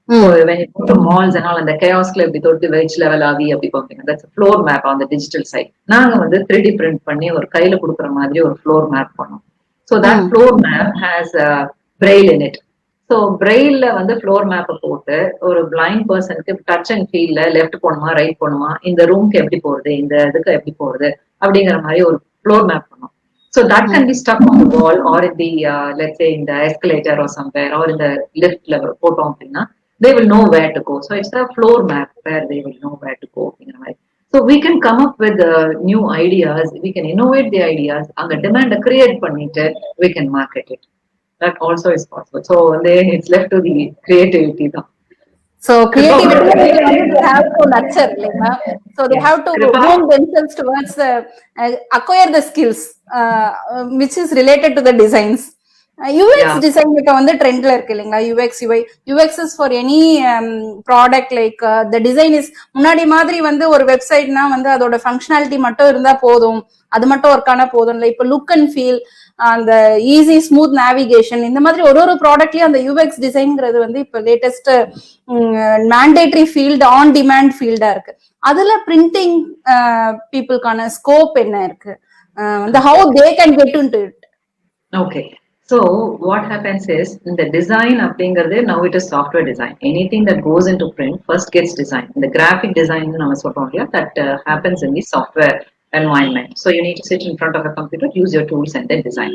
So when you go to malls and all, and the chaos club without the veg level ஆவி அப்படி பாப்பீங்க, that's a floor map on the digital side. நாங்க 3D print பண்ணி ஒரு கையில கொடுக்குற மாதிரி ஒரு floor map பண்ணோம். So that floor map has a braille in it. So braille floor map போட்டு ஒரு blind personக்கு touch and feel left போணுமா right போணுமா, இந்த ரூம்க்கு எப்படி போறது, இந்த இதுக்கு எப்படி போறது அப்படிங்கிற மாதிரி ஒரு floor map பண்ணோம். So that can be stuck on the wall or in the let's say in the escalator or somewhere or in the lift level போட்டோம் அப்படின்னா they will know where to go. So it's a floor map where they will know where to go. So we can come up with new ideas, we can innovate the ideas, and the demand create பண்ணிட்டு we can market it. That also is possible. So then it's left to the creativity தான். So creativity they have to nurture, so they have to groom themselves towards acquire the skills which is related to the designs. UX design இப்ப ட்ரெண்ட்ல இருக்கு இல்லைங்களா, UX UI. UX is for any product, like the design is முன்னாடி மாதிரி ஒரு வெப்சைட்னா அதோட functionality மட்டும் இருந்தா போதும், அது மட்டும் ஒர்க் ஆனா போதும் இல்லை. இப்ப லுக் அண்ட் ஃபீல், அந்த ஈஸி ஸ்மூத் நேவிகேஷன், இந்த மாதிரி ஒரு ப்ராடக்ட்லயும் அந்த UX டிசைன்ங்கிறது இப்ப latest mandatory field, on demand ஃபீல்டா இருக்கு. அதுல பிரிண்டிங் பீப்புளுக்கான ஸ்கோப் என்ன இருக்கு, how they can get into it? Okay. So what happens is in the design அப்படிங்கிறது now it is software design. Anything that goes into print first gets designed. The graphic design நம்ம சொல்றோம் இல்லையா, that happens in the software environment. So you need to sit in front of a computer, use your tools and then design.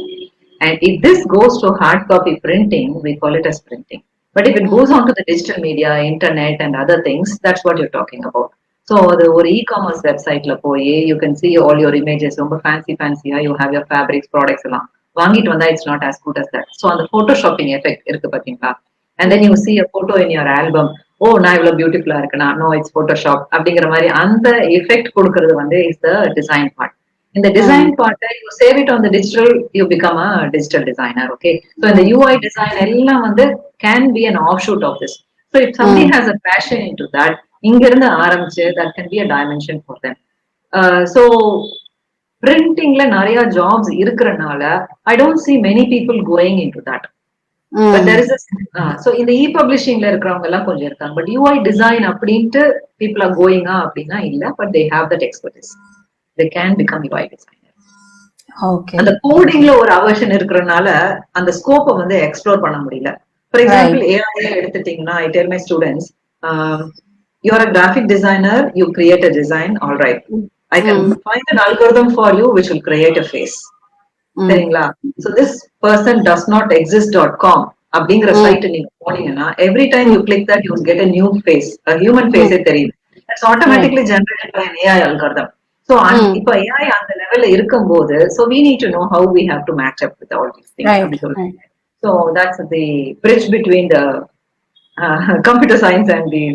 And if this goes to hard copy printing, we call it as printing. But if it goes on to the digital media, internet and other things, that's what you're talking about. So ஒரு e-commerce websiteல போய் you can see all your images, ரொம்ப fancy you have your fabrics, products எல்லாம் வாங்கிட்டு வந்தா it's not as good as that. So அந்த போட்டோஷாப்பிங் effect இருக்கு பாத்தீங்களா? And then you see a photo in your album. ஓ நான் இவ்வளவு பியூட்டிஃபுல்லா இருக்கேனா? நோ இட்ஸ் போட்டோஷாப் அப்படிங்கிற மாதிரி அந்த எஃபெக்ட் கொடுக்கறது வந்து is the design part. In the design part, you save it on the digital, you become a digital designer. Okay. So in the UI design, எல்லாம் வந்து can be an offshoot of this. So if somebody has a passion into that, இங்க இருந்து ஆரம்பிச்சு that can be a dimension for them. So printingல நிறைய jobs இருக்கறனால I don't see many people going into that. But there is a so இந்த e-publishingல இருக்கிறவங்க எல்லாம் கொஞ்சம் இருக்காங்க. But UI design அப்படின்ட்டு people are going அப்படின்னா இல்ல. But they have that expertise. They can become UI designer. Okay. அந்த கோடிங்ல ஒரு அவர்ஷன் இருக்கறனால அந்த ஸ்கோப்பை வந்து எக்ஸ்ப்ளோர் பண்ண முடியல. ஃபார் எக்ஸாம்பிள் AI எடுத்துட்டீங்கன்னா I tell my students, you are a graphic designer, you create a design, all right. I can find an algorithm for you which will create a face. சரிங்களா? So this person does not exist.com அப்படிங்கிற side நீங்க போனீங்கன்னா every time you click that you will get a new face, a human face தெரியுது. That's automatically generated by an AI algorithm. So இப்ப AI அந்த லெவல்ல இருக்கும்போது so we need to know how we have to match up with all these things. So that's the bridge between the computer science and the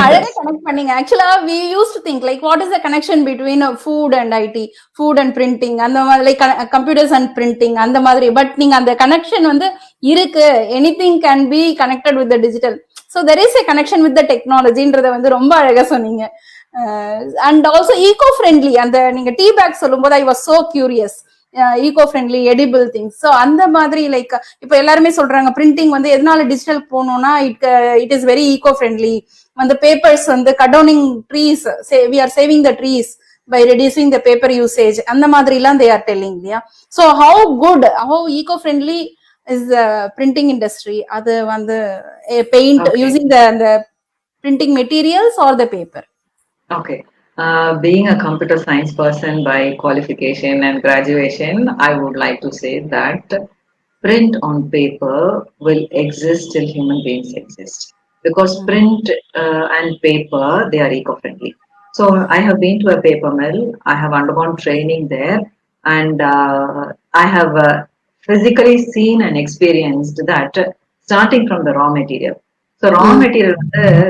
அழகா connect பண்ணீங்க. ஆக்சுவலா we used to think like what is the connection between food and IT, food and printing, அந்த மாதிரி like computers and printing அந்த மாதிரி. But நீங்க அந்த connection வந்து இருக்கு, anything can be connected with the digital. So there is a connection with the technologyன்றத வந்து ரொம்ப அழகா சொன்னீங்க. And also eco-friendly, அந்த நீங்க டீ பேக் சொல்லும்போது I was so curious. Ego-friendly edible things. So அந்த மாதிரி லைக் இப்போ எல்லாருமே சொல்றாங்க பிரிண்டிங் வந்து எதனால டிஜிட்டல் போகணும்னா இட் இஸ் வெரி ஈகோ-ஃப்ரெண்ட்லி. அந்த பேப்பர்ஸ் வந்து cut downing trees, we are saving the trees by reducing the paper usage, அந்த மாதிரி எல்லாம் தே ஆர் டெல்லிங் இல்லையா? So how good, how eco-friendly is the printing industry? அது வந்து paint using the printing materials are the paper? Okay. Being a computer science person by qualification and graduation, I would like to say that print on paper will exist till human beings exist. Because print and paper, they are eco-friendly. So I have been to a paper mill, I have undergone training there, and I have physically seen and experienced that starting from the raw material. So raw material,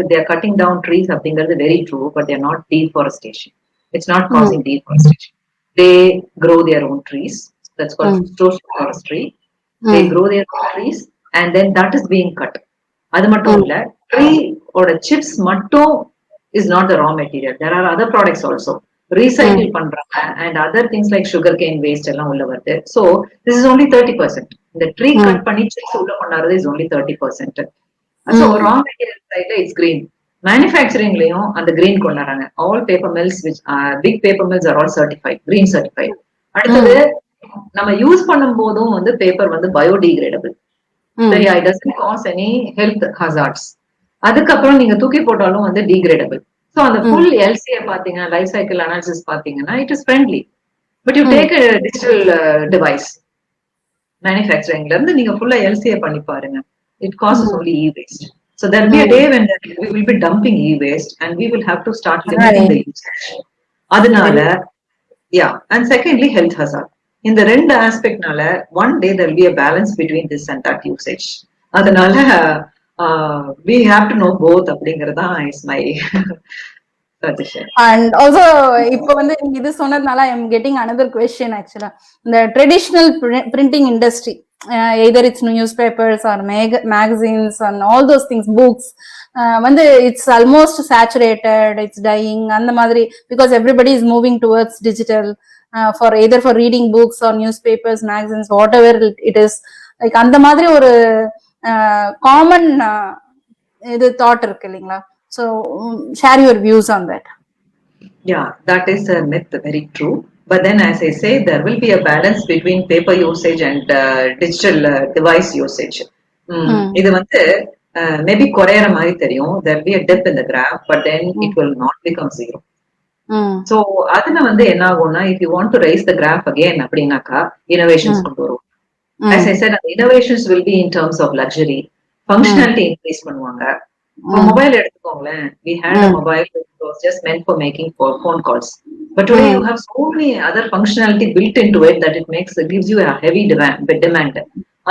they are cutting down trees, அப்படிங்கிறது very true, but they are not deforestation. It's not causing deforestation. They grow their own trees. That's called social forestry. They grow their own trees and then that is being cut. அது மட்டும் இல்ல, tree ஓட chips மட்டும் is not the raw material. There are other products also. Recycle பண்றாங்க and other things like sugarcane waste எல்லாம் உள்ள வருது. So this is only 30%. The tree cut பண்ணி chips உள்ள கொண்டாடுறது is only 30%. So raw material side it's green. Manufacturing லையும் அந்த green கொண்டாடுறாங்க. All paper mills which are big paper mills are all certified, green certified. அடுத்தது நம்ம use பண்ணும் போதும் வந்து பேப்பர் வந்து biodegradable. சரியா? It doesn't cause any health hazards. அதுக்கப்புறம் நீங்க தூக்கி போட்டாலும் வந்து degradable. So அந்த full LCA பாத்தீங்கன்னா, life cycle analysis பாத்தீங்கன்னா, it is friendly. But you take a digital device, manufacturingல இருந்து நீங்க full LCA பண்ணி பாருங்க. It causes only e-waste. So there will be a day when we will be dumping e-waste and we will have to start limiting the usage. அதனால, yeah. And secondly, health hazard. இந்த ரெண்டு ஆஸ்பெக்ட்னால one day there will be a balance between this and that usage. அதனால we have to know both அப்படிங்கறதா is my suggestion. And also இப்போ வந்து நீங்க இது சொன்னதுனால I am getting another question actually. The traditional printing industry, either it's newspapers or magazines and all those things, books, வந்து it's almost saturated, it's dying அந்த மாதிரி because everybody is moving towards digital, for either for reading books or newspapers, magazines, whatever it is. Like அந்த மாதிரி ஒரு common இது thought இருக்கு இல்லைங்களா? So share your views on that. Yeah, that is a myth, very true. But then as I say, there will be a balance between paper usage and digital device usage. இது வந்து maybe குறையற மாதிரி தெரியும். There will be a dip in the graph, but then it will not become zero. So அதுல வந்து என்ன ஆகும்னா, if you want to raise the graph again அப்படின்னாக்கா innovations கொண்டு வரும். As I said, innovations will be in terms of luxury, functionality increase பண்ணுவாங்க, இப்போ mobile எடுத்துக்கோங்களேன். We had a mobile which was just meant for making phone calls. But today you have so many other functionality built into it that gives you a heavy demand.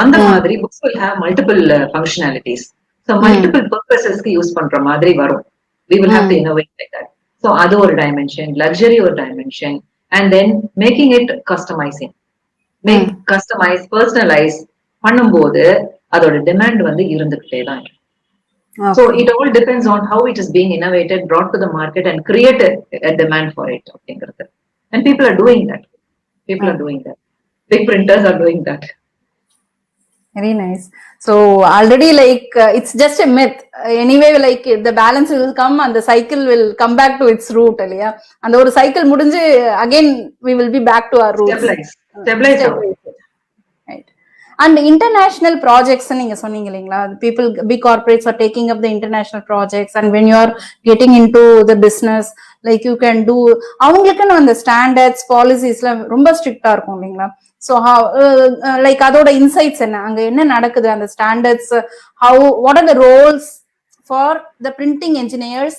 அந்த மாதிரி books will have multiple functionalities. So multiple purposes க்கு use பண்ற மாதிரி வரும். We will have to innovate like that. So அது ஒரு dimension, luxury ஒரு dimension, and then making it customizing. Make customize, personalize பண்ணும்போது அதோட demand வந்து இருந்துகிட்டே தான் இருக்கு. So it all depends on how it is being innovated, brought to the market, and create a demand for it. And people are doing that. People are doing that. Big printers are doing that. Very nice. So already like it's just a myth. Anyway, like the balance will come and the cycle will come back to its root. And the cycle mudinju again we will be back to our roots. Stabilize. Right. And international projects நீங்க சொன்னீங்க இல்லைங்களா, people big corporates are taking up the international projects, and when you are getting into the business like you can do அவங்களுக்குன்னு அந்த standards பாலிசிஸ்லாம் ரொம்ப ஸ்ட்ரிக்ட்டா இருக்கும் இல்லைங்களா. So how like அதோட insights என்ன, அங்க என்ன நடக்குது, அந்த standards how what are the roles for the printing engineers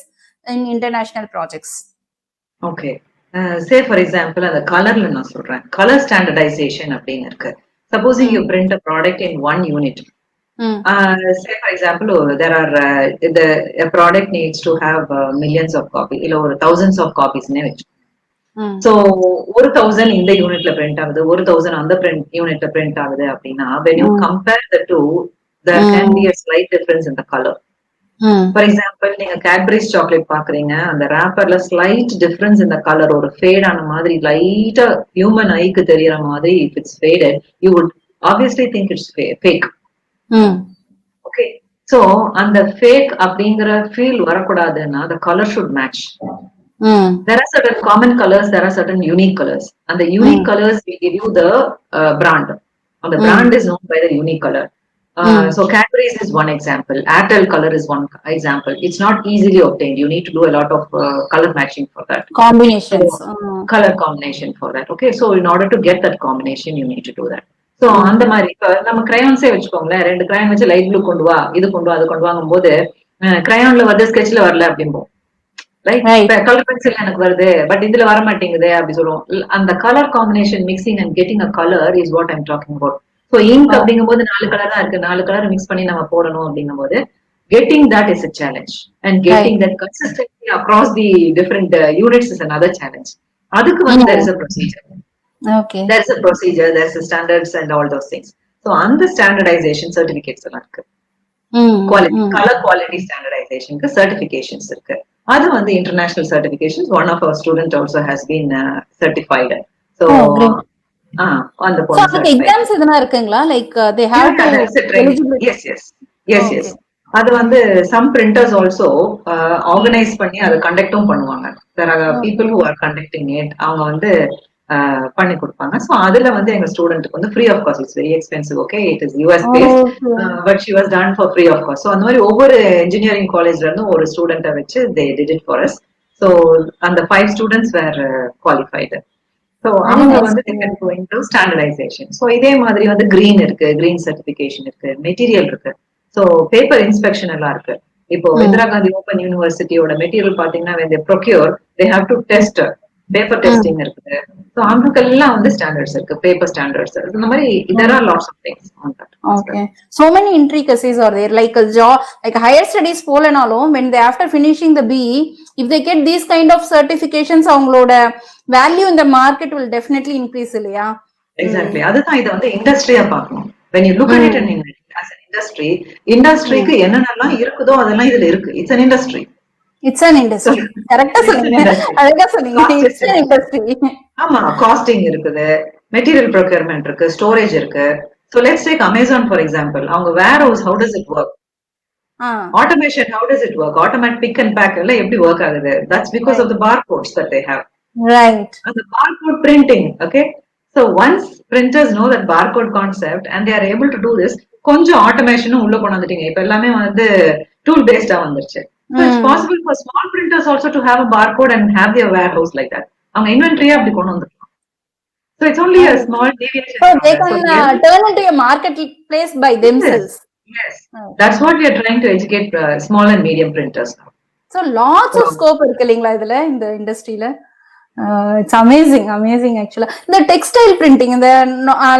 in international projects? Okay. Say for example அந்த கலர்ல நான் சொல்றேன், கலர் ஸ்டாண்டர்டைசேஷன் அப்படின்னு இருக்கு. Supposing you print a product in one unit. Say for example, there are a product needs to have millions of copies, or thousands of copies. So 1,000 இந்த யூனிட்ல print ஆகுது, 1,000 அந்த யூனிட்ல பிரிண்ட் ஆகுது அப்படின்னா, when you compare the two, there can be a slight difference in the color. For example, நீங்க Cadbury's chocolate பாக்குறீங்க, அந்த ராப்பர்ல ஸ்லைட் டிஃபரன்ஸ் இந்த கலர், ஒரு ஃபேட் ஆன மாதிரி லைட்டா ஹியூமன் ஐக்கு தெரியற மாதிரி, if it's faded you would obviously think it's fake. Okay, so அந்த fake அப்படிங்கற feel வரக்கூடாதுன்னா the color should match. There are certain common colors, there are certain unique colors, and the unique colors will give you the brand, and the brand is known by the unique color. So Cadbury's is one example. Airtel color is one example. It's not easily obtained. You need to do a lot of color matching for that. Combinations. So, color combination for that. Okay, so in order to get that combination, you need to do that. So அந்த மாதிரி இப்ப நம்ம கிரையான்ஸே வச்சுக்கோங்களேன், 2 crayon வச்சு light blue கொண்டு வா, இது கொண்டு வா, அது கொண்டு வாங்கும் போது கிரையான்ல வந்து ஸ்கெட்ச்ல வரல அப்படிம்போம். ரைட், கலர் பென்சில் எனக்கு வருது பட் இதுல வர மாட்டேங்குது அப்படி சொல்லுவோம். அந்த colour combination mixing and getting a colour is what I'm talking about. So ink அப்படிங்கும் போது 4 கலர் தான் இருக்கு, 4 கலர் மிக்ஸ் பண்ணி நம்ம போடணும் அப்படிங்கும் போது getting that is a challenge, and getting that consistency across the different units is another challenge. அதுக்கு வந்து there is a procedure. Okay, there is a procedure, there is a standards and all those things. So அந்த standardization certificates எல்லாம் இருக்கு. Quality, color quality standardization க்கு certifications இருக்கு. அது வந்து international certifications. One of our students also has been certified. So on the so அதுக்கு exams எதனா இருக்குங்களா, like they have to yes அது வந்து some printers also organize பண்ணி அதை கண்டக்டும் பண்ணுவாங்க. There are people who are conducting it, அவங்க வந்து பண்ணி கொடுப்பாங்க. ஸோ அதுல வந்து எங்க ஸ்டூடெண்ட்டுக்கு வந்து free of cost. It's very expensive. Okay, it is US based, but she was done for free of cost. So அந்த மாதிரி ஒவ்வொரு இன்ஜினியரிங் காலேஜ்ல இருந்தும் ஒரு ஸ்டூடெண்ட்டை வச்சு they did it for us. So அந்த 5 students were qualified. ஸோ அவங்க வந்து they can go into standardization. So இதே மாதிரி வந்து கிரீன் இருக்கு, கிரீன் சர்டிபிகேஷன் இருக்கு, மெட்டீரியல் இருக்கு. ஸோ பேப்பர் இன்ஸ்பெக்ஷன் எல்லாம் இருக்கு. இப்போ இந்திரா காந்தி ஓபன் யூனிவர்சிட்டியோட மெட்டீரியல் பாத்தீங்கன்னா when they procure they have to test. Paper testing இருக்குது. ஸோ அதுக்கெல்லாம் வந்து ஸ்டாண்டர்ட்ஸ் இருக்கு, பேப்பர் ஸ்டாண்டர்ட்ஸ். இந்த மாதிரி there are lots of things on that. Okay, so many intricacies are there, like a job, like higher studies போலனாலும் when they after finishing the BE, if they get these kind of certifications, அவங்களோட value in the market will definitely increase இல்லையா? Exactly, அதுதான் இதை வந்து இண்டஸ்ட்ரியா பார்க்கணும். when you look at it as an industry, இண்டஸ்ட்ரிக்கு என்னென்னலாம் இருக்குதோ அதெல்லாம் இதுல இருக்கு. It's an industry. It's an industry. கரெக்ட்டா சொன்னீங்க, அழகா சொன்னீங்க. It's an industry. ஆமா, காஸ்டிங் இருக்குது, மெட்டீரியல் ப்ரொக்யூர்மென்ட் இருக்கு, ஸ்டோரேஜ் இருக்கு. So let's take Amazon for example. அவங்க warehouse, how does it work? Automation, how does it work? Automatic pick and pack எல்லாம் எப்படி work ஆகுது? That's because of the barcodes that they have. Right. And the barcode printing, okay? So once printers know that barcode concept and they are able to do this, கொஞ்சம் ஆட்டோமேஷனும் உள்ள கொண்டு வந்துட்டீங்க. இப்ப எல்லாமே வந்து டூல் பேஸ்டா வந்துருச்சு. So it's possible for small printers also to have a barcode and have their warehouse like that. அவங்க இன்வென்டரியா அப்படி கொண்டு வந்துருக்கலாம். So it's only a small deviation. So they can turn into a marketplace by themselves. Yes, that's what we are trying to educate small and medium printers now. So lots So of scope இருக்கு இல்லைங்களா இதுல இந்த இண்டஸ்ட்ரியில. It's amazing ஆக்சுவலா. இந்த textile printing, இந்த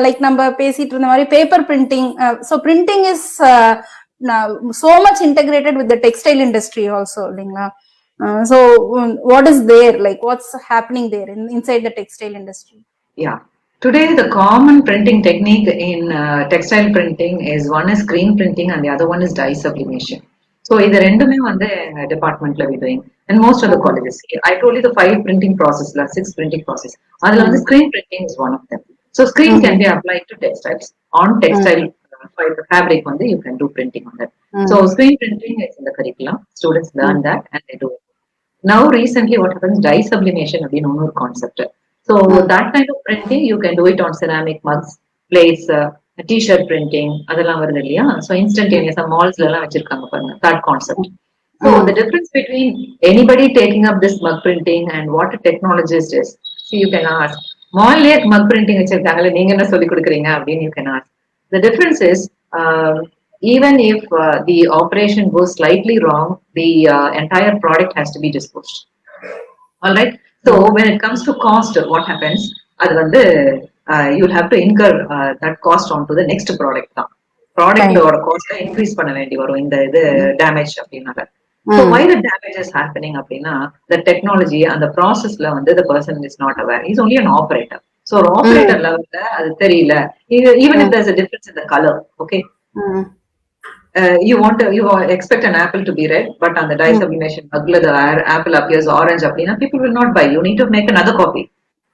like நம்ம பேசிட்டு இருந்த மாதிரி paper printing, so printing is so much integrated with the textile industry also இல்லைங்களா. So what is there, like what's happening there inside the textile industry? yeah, today the common printing technique in textile printing is one is screen printing and the other one is dye sublimation. So இது ரெண்டுமே வந்து டிபார்ட்மெண்ட்ல we doing and most of the colleges. I told you the 5 printing process, 6 printing process. அதுல வந்து screen printing is one of them. So screen can be applied to textiles. On textile fabric வந்து you can do printing on that. So screen printing is in the curriculum. Students learn that and they do it. Now recently what happens, dye sublimation அப்படின்னு ஒரு concept. So that kind of printing you can do it on ceramic mugs, plates, t-shirt printing அதெல்லாம் வருது இல்லையா. So instantaneous malls எல்லாம் வச்சிருக்காங்க பாருங்க, that concept. So the difference between anybody taking up this mug printing and what a technologist is, see you can ask, மால்லே mug printing வச்சிருக்காங்களே நீங்க என்ன சொல்லி கொடுக்குறீங்க அப்படின்னு you can ask. The difference is even if the operation goes slightly wrong, the entire product has to be disposed. All right. So when it comes to cost, what happens? அது வந்து you'll have to incur that cost onto the next product தான். ப்ராடக்டோட காஸ்ட்டை increase பண்ண வேண்டி வரும் இந்த இது டேமேஜ் அப்படின்னால. So why the damage is happening அப்படின்னா, the technology and the processல வந்து the person is not aware. He's only an operator. So ஒரு operator levelல அது தெரியல. Even if there's a difference in the color, okay. You expect an apple to be red, but on the dye sublimation mugla the apple appears orange அப்படின்னா people will not buy. You need to make another copy.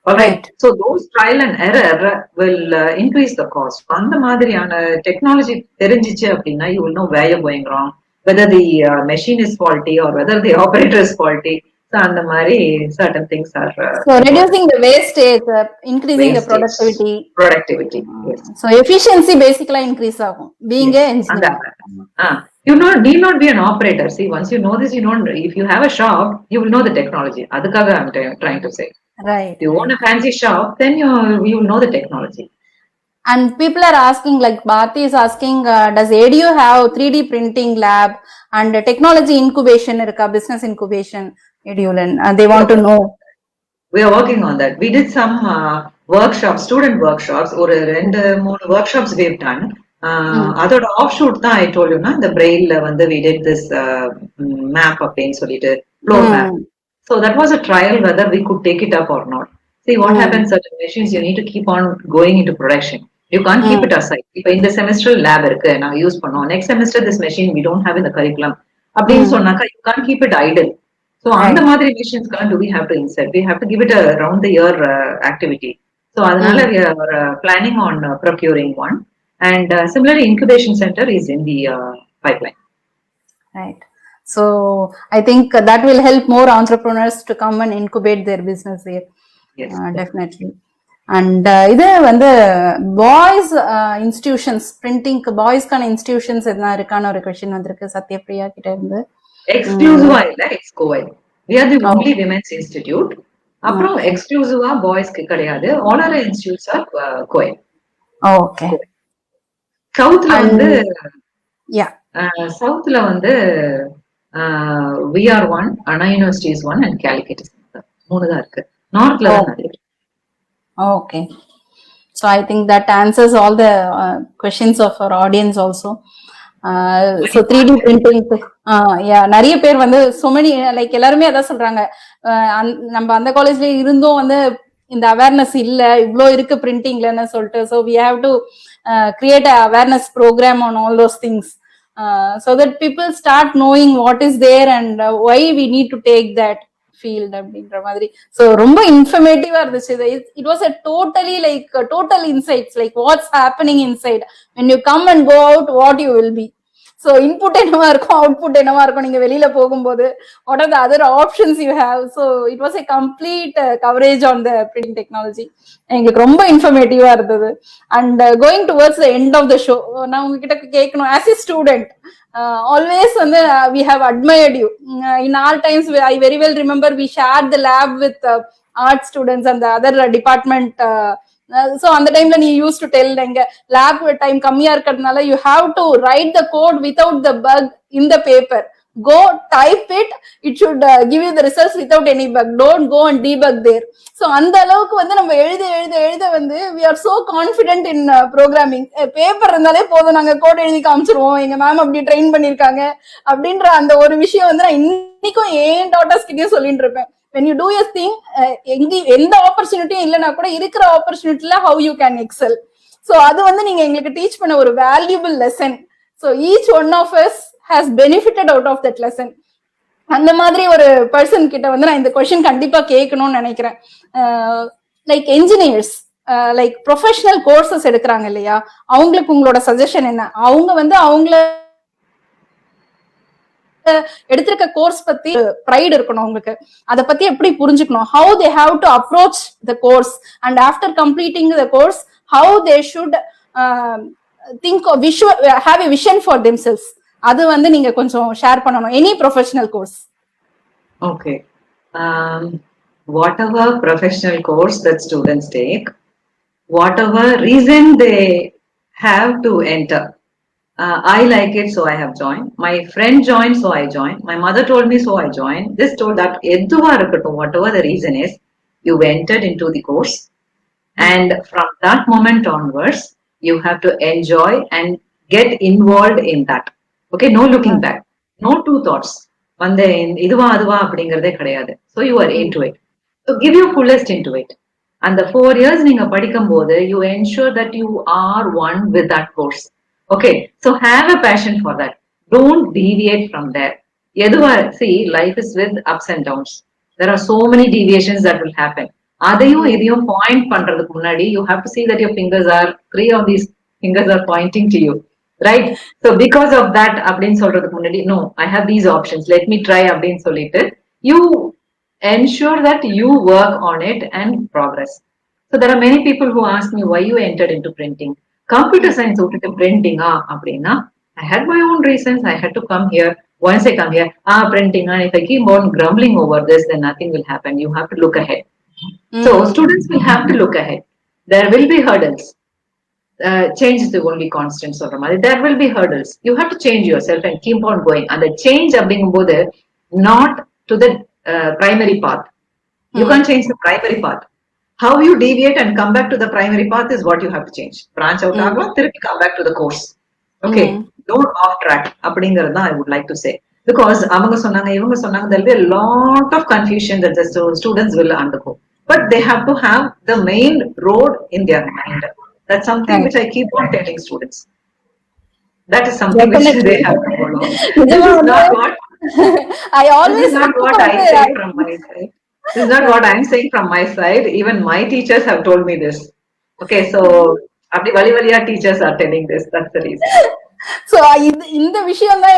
All right. So those trial and error will increase the cost. அந்த மாதிரியான technology தெரிஞ்சிச்சு அப்படின்னா you will know where you're going wrong, whether the machine is faulty or whether the operator is faulty. So அந்த மாதிரி certain things are so reducing the wastage, increasing the productivity. Yes. So efficiency basically increase ஆகும் being a engineer. You need not be an operator. See, once you know this, you know, if you have a shop, you will know the technology. அதுக்காக I'm trying to say. Right. If you own a fancy shop, then you will know the technology. And people are asking, like Bharti is asking, does ADU have 3D printing lab and technology incubation, business incubation, ADU, and they want to know. We are working on that. We did some workshops, student workshops, or 2-3 workshops we've done. அதோட offshoot தான் I told you, na, the braille வந்து we did this map அப்படின்னு சொல்லிட்டு floor map. So that was a trial whether we could take it up or not. See what happens, certain machines you need to keep on going into production. You can't keep it aside. இப்போ இந்த semester lab இருக்கு நான் use பண்ணோம், next semester this machine we don't have in the curriculum அப்படின்னு சொன்னாக்கா you can't keep it idle. So அந்த மாதிரி machines do we have to insert? We have to give it a round the year activity. So அதனால we are planning on procuring one. And similarly, incubation center is in the pipeline. Right. So I think that will help more entrepreneurs to come and incubate their business there. Yes, definitely. And இது வந்து boys institutions, printing boys கான institutions எதனா இருக்கான ஒரு question வந்திருக்கு சத்யபிரியா கிட்ட இருந்து. எக்ஸ்க்ளூசிவா இல்ல, it's co-ed. We are the only women's institute. அப்புறம் எக்ஸ்க்ளூசிவா பாய்ஸ்க்கு கிடையாது. All our institutes are co-ed. Okay. சவுத்ல வந்து சவுத்ல வந்து we are one, Anna University is one and Calicut is another. 3 தான் இருக்கு. நார்த்ல தான் நிறைய. Okay. So I think that answers all the questions of our audience also. So 3D printing, நிறைய பேர் வந்து so many, like எல்லாருமே அதான் சொல்றாங்க, நம்ம அந்த காலேஜ்ல இருந்தும் வந்து இந்த அவேர்னஸ் இல்ல, இவ்ளோ இருக்கு பிரிண்டிங்லன்னு சொல்லிட்டு. So we have to create a awareness program on all those things, so that people start knowing what is there and why we need to take that field அப்படின்ற மாதிரி. So ரொம்ப இன்ஃபர்மேட்டிவா இருந்துச்சு. It was a totally like total insights, like what's happening inside when you come and go out, what you will be. So input என்னவா இருக்கும், output என்னவா இருக்கும் நீங்க வெளியில போகும்போது, what are the other options you have. So it was a complete coverage on the printing technology. எங்களுக்கு ரொம்ப இன்ஃபர்மேட்டிவா இருந்தது. And going towards the end of the show, நான் உங்ககிட்ட கேட்கணும், as a student, always வந்து we have admired you. In our times, I very well remember we shared the lab with art students and the other department so அந்த டைம்ல நீ use to tell எங்க lab time கம்மியா இருக்கிறதுனால you have to write the code without the bug in the paper. Go type it, it should give you the results without any bug. Don't go and debug there. So அந்த அளவுக்கு வந்து நம்ம எழுத வந்து we are so confident in programming. Paper இருந்தாலே போதும், நாங்க code எழுதி காமிச்சிருவோம், எங்க மேம் அப்படி ட்ரெயின் பண்ணிருக்காங்க அப்படின்ற அந்த ஒரு விஷயம் வந்து நான் இன்னைக்கும் ஏன் டாட்டர்ஸ் கிட்டயும் சொல்லிட்டு இருப்பேன். when you do a thing, எந்த ஆப்பர்ச்சுனிட்டியும் இல்லைன்னா கூட இருக்கிற ஆப்பர்ச்சுனிட்டில how you can excel. So அது வந்து நீங்க எங்களுக்கு டீச் பண்ண ஒரு valuable lesson. So each one of us has benefited out of that lesson. அந்த மாதிரி ஒரு பர்சன் கிட்ட வந்து நான் இந்த கொஸ்டின் கண்டிப்பா கேட்கணும்னு நினைக்கிறேன். Like engineers, like professional courses எடுக்கிறாங்க இல்லையா, அவங்களுக்கு உங்களோட சஜஷன் என்ன? அவங்க வந்து அவங்கள எடுத்திருக்க கோர்ஸ் பத்தி ப்ரைட் இருக்கணும் அவங்களுக்கு, அதை பத்தி எப்படி புரிஞ்சுக்கணும், how they have to approach the course and after completing the course how they should think of have a vision for themselves. அது வந்து நீங்க கொஞ்சம் ஷேர் பண்ணணும். Any professional course. Okay, whatever professional course that students take, whatever reason they have to enter, I like it so I have joined, my friend joined so I joined, my mother told me so I joined, this told that, eduva irukattum, whatever the reason is, you entered into the course and from that moment onwards you have to enjoy and get involved in that. Okay, no looking back, no two thoughts வந்து இதுவா அதுவா அப்படிங்கறதே கிடையாது. So you are into it, so give your fullest into it. And the 4 years நீங்க படிக்கும் போது you ensure that you are one with that course. Okay, so have a passion for that, don't deviate from there. எதுவா, see, life is with ups and downs, there are so many deviations that will happen. அதையும் இதையும் point பண்றதுக்கு முன்னாடி you have to see that your fingers are, 3 of these fingers are pointing to you, right? So because of that அப்படின்னு சொல்றதுக்கு முன்னாடி, no, I have these options, let me try அப்படின்னு சொல்லிட்டு you ensure that you work on it and progress. So there are many people who ask me why you entered into printing. Computer science விட்டுட்டு printing அப்படின்னா, I had my own reasons, I had to come here. Once I come here, printing, and if I keep on grumbling over this, then nothing will happen. You have to look ahead. So students will have to look ahead. There will be hurdles. Change is the only constant sort of money. There will be hurdles. You have to change yourself and keep on going. And the change அப்படிங்கும்போது not to the primary path. You can't change the primary path. How you deviate and come back to the primary path is what you have to change. Branch out ஆகலாம், திருப்பி come back to the course. Okay, don't off track அப்படிங்கிறது தான் I would like to say. Because அவங்க சொன்னாங்க இவங்க சொன்னாங்க, there will be a lot of confusion that the students will undergo. But they have to have the main road in their mind. That's something which I keep on telling students. That is something which they have to follow. This is not what I always this is not what I say from my side. This is not what I'm saying from my side. Even my teachers have told me this. Okay, so அப்படி வழி வழியா teachers are telling this. That's the reason. So இந்த விஷயம் தான்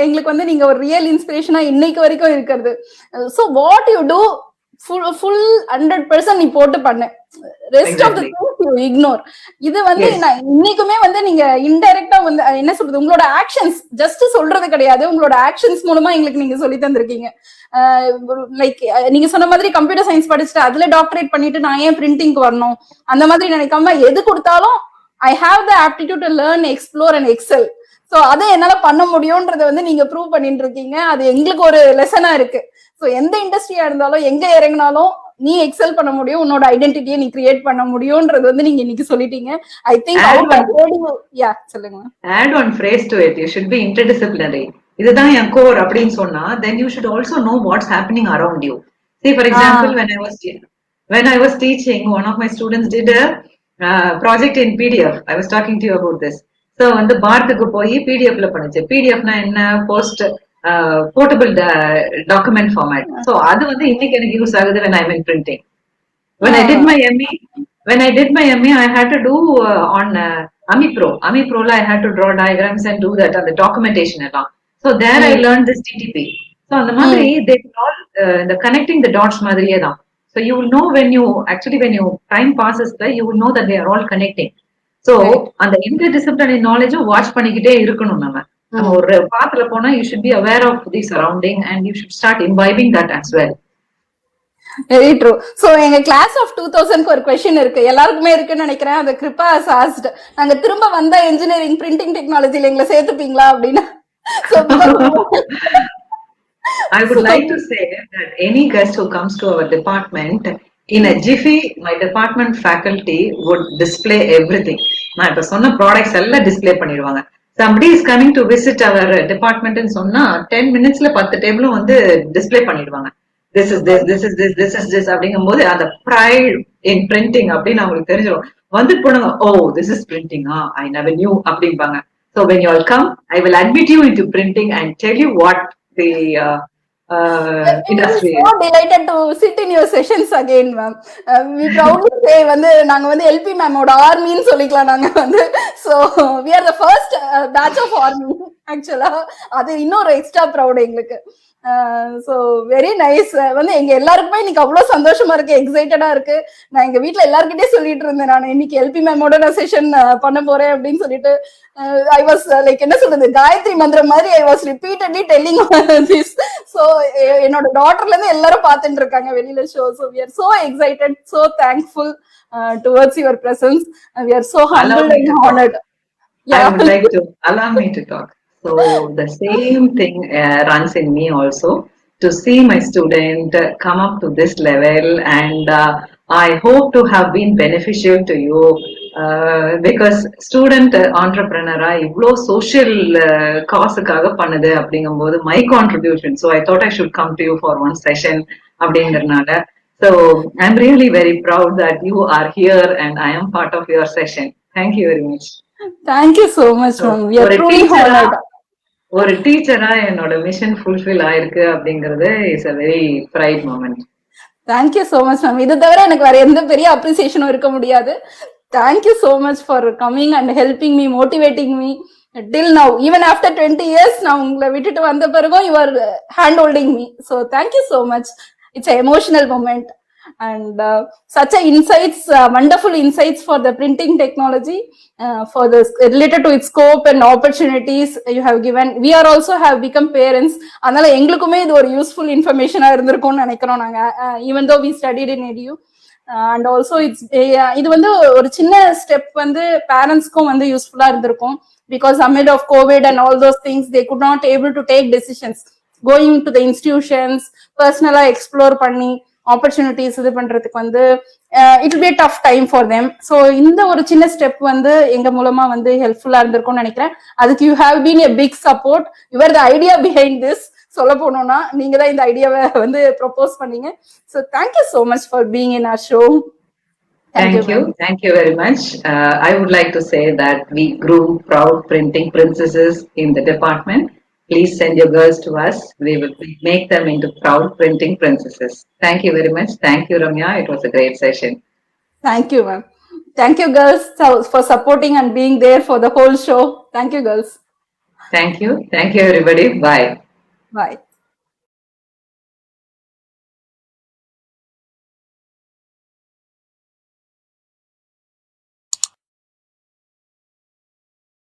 எங்களுக்கு வந்து நீங்க ஒரு ரியல் இன்ஸ்பிரேஷனா இன்னைக்கு வரைக்கும் இருக்கிறது. So what you do full 100% நீ போட்டு பண்ண, rest of the things you ignore. இது வந்து நான் இன்னைக்குமே வந்து நீங்க இன்டைரக்டா வந்து என்ன சொல்றது, உங்களோட ஆக்ஷன்ஸ் ஜஸ்ட் சொல்றது கிடையாது, உங்களோட ஆக்ஷன்ஸ் மூலமா எங்களுக்கு நீங்க சொல்லி தந்திருக்கீங்க. லைக் நீங்க சொன்ன மாதிரி கம்ப்யூட்டர் சயின்ஸ் படிச்சுட்டு அதுல டாக்டரேட் பண்ணிட்டு நான் ஏன் பிரிண்டிங்க்கு வரணும் அந்த மாதிரி நினைக்காம, எது கொடுத்தாலும் I have the aptitude to learn, explore and excel. So அதை என்னால பண்ண முடியும்ன்றத வந்து நீங்க ப்ரூவ் பண்ணிட்டு இருக்கீங்க. அது எங்களுக்கு ஒரு லெசனா இருக்கு. ஸோ எந்த இண்டஸ்ட்ரியா இருந்தாலும் எங்க இறங்கினாலும் நீ எக்ஸல் பண்ண முடியும், உன்னோட ஐடென்டிட்டியை நீ கிரியேட் பண்ண முடியும்ன்றது வந்து நீங்க இன்னைக்கு சொல்லிட்டீங்க. ஐ திங்க் சொல்லுங்க. Add one phrase to it. You should be interdisciplinary. இதுதான் என் கோர் அப்படின்னு சொன்னா, then you should also know what's happening around you. See, for example, when I was teaching, one of my students did a project in PDF. I was talking to you about this. So வந்து பார்க்குக்கு போய் பிடிஎஃப்ல பண்ணுச்சு. பிடிஎஃப்னா என்ன, post portable document format. So அது வந்து இன்னைக்கு எனக்கு use ஆகுது when I'm in printing. When I did my ME, I had to do on AmiPro. AmiProல I had to draw diagrams and do that, and the documentation எல்லாம். So there I learned this TTP. So அந்த மாதிரி they all the connecting the dots மாதிரியே தான். So you will know when time passes by, you will know that they are all connecting. So அந்த interdisciplinary knowledge watch பண்ணிக்கிட்டே இருக்கணும். நம்ம ஒரு பாத்துல போனா you should be aware of the surrounding and you should start imbibing that as well. Very true. So எங்க class of 2000க்கு ஒரு question இருக்கு, எல்லாருக்குமே இருக்குன்னு நினைக்கிறேன். அந்த கிருப்பா ஆஸ்ட், நாங்க திரும்ப வந்தா இன்ஜினியரிங் பிரிண்டிங் டெக்னாலஜில எங்களை சேர்த்துப்பீங்களா அப்படின்னு. So I would like to say that any guest who comes to our department, in a jiffy, my department faculty would display everything. நான் இப்ப சொன்ன ப்ராடக்ட்ஸ் எல்லாம் டிஸ்ப்ளே பண்ணிடுவாங்க. Somebody is coming to visit our department ன்னு சொன்னா 10 minutesல 10 டேபிளும் வந்து display பண்ணிடுவாங்க. This is this, this is this, this is this அப்படிங்கும்போது அந்த pride in printing அப்படின்னு அவங்களுக்கு தெரிஞ்சிடும். வந்து போனாங்க, oh, this is printing, I never knew அப்படிம்பாங்க. So when you all come, I will admit you into printing and tell you what the industry so delighted to sit in your sessions again, ma'am. We proudly say வந்து நாங்க வந்து LP மேமோட ஆர்மின்னு சொல்லிக்கலாம் நாங்க வந்து. So we are the first batch of army ஆக்சுவலா. அது இன்னொரு extra proud எங்களுக்கு. So very nice. வந்து எங்க எல்லாருக்குமே இன்னைக்கு அவ்வளவு சந்தோஷமா இருக்கு, எக்ஸைட்டடா இருக்கு. நான் எங்க வீட்டுல எல்லாருக்கிட்டே சொல்லிட்டு இருந்தேன், நான் இன்னைக்கு எல்பி மேமோட நான் செஷன் பண்ண போறேன் அப்படின்னு சொல்லிட்டு. ஐ வாஸ் லைக் என்ன சொல்றது, காயத்ரி மந்திரம் மாதிரி I was repeatedly telling this. So என்னோட டாட்டர்ல இருந்து எல்லாரும் பார்த்துட்டு இருக்காங்க வெளியில show. So we are so excited, so thankful towards your presence. We are so humbled and honoured. I would like to allow me to talk. So the same thing runs in me also, to see my student come up to this level, and I hope to have been beneficial to you, because student entrepreneur இவ்ளோ social causeக்காக பண்ணுது அப்படிங்கும்போது my contribution. So I thought I should come to you for one session அப்படிங்கறனால. So I'm really very proud that you are here and I am part of your session. Thank you very much. Thank you so much, ma'am. We are truly honored. ஒரு டீச்சரா என்னோட mission fulfil ஆயிருக்கு அப்படிங்கறது is a very pride moment. Thank you so much, ma'am. இது தவிர எனக்கு வேற எந்த பெரிய அப்ரிசியேஷனும் இருக்க முடியாது. Thank you so much for coming and helping me, motivating me till now. Even after 20 years, நான் உங்களை விட்டுட்டு வந்த பிறகும் you are hand holding me. So thank you so much. It's an emotional moment. And such a insights, wonderful insights for the printing technology, for the related to its scope and opportunities you have given. We are also have become parents, அதனால எங்களுக்குமே இது ஒரு useful இன்ஃபர்மேஷனா இருந்திருக்கும்னு நினைக்கிறோம் நாங்க. even though we studied in edu, and also it's இது வந்து ஒரு சின்ன ஸ்டெப் வந்து பேரண்ட்ஸ்க்கும் வந்து யூஸ்ஃபுல்லா இருந்திருக்கும். because amid of covid and all those things, they could not able to take decisions going to the institutions, personally explore பண்ணி opportunities இது பண்றதுக்கு வந்து it will be tough time for them. So இந்த ஒரு சின்ன ஸ்டெப் வந்து எங்க மூலமா வந்து ஹெல்ப்ஃபுல்லா இருந்திருக்கும்னு நினைக்கிறேன். அதுக்கு you have been a big support. Your the idea behind this. சொல்ல போனோம்னா நீங்க தான் இந்த ஐடியாவை வந்து ப்ரொபோஸ் பண்ணீங்க. So thank you so much for being in our show. Thank you very much. I would like to say that we grew proud printing princesses in the department. Please send your girls to us. We will make them into proud printing princesses. Thank you very much. Thank you, Ramya. It was a great session. Thank you, ma'am. Thank you, girls, for supporting and being there for the whole show. Thank you, girls. Thank you. Thank you, everybody. Bye. Bye.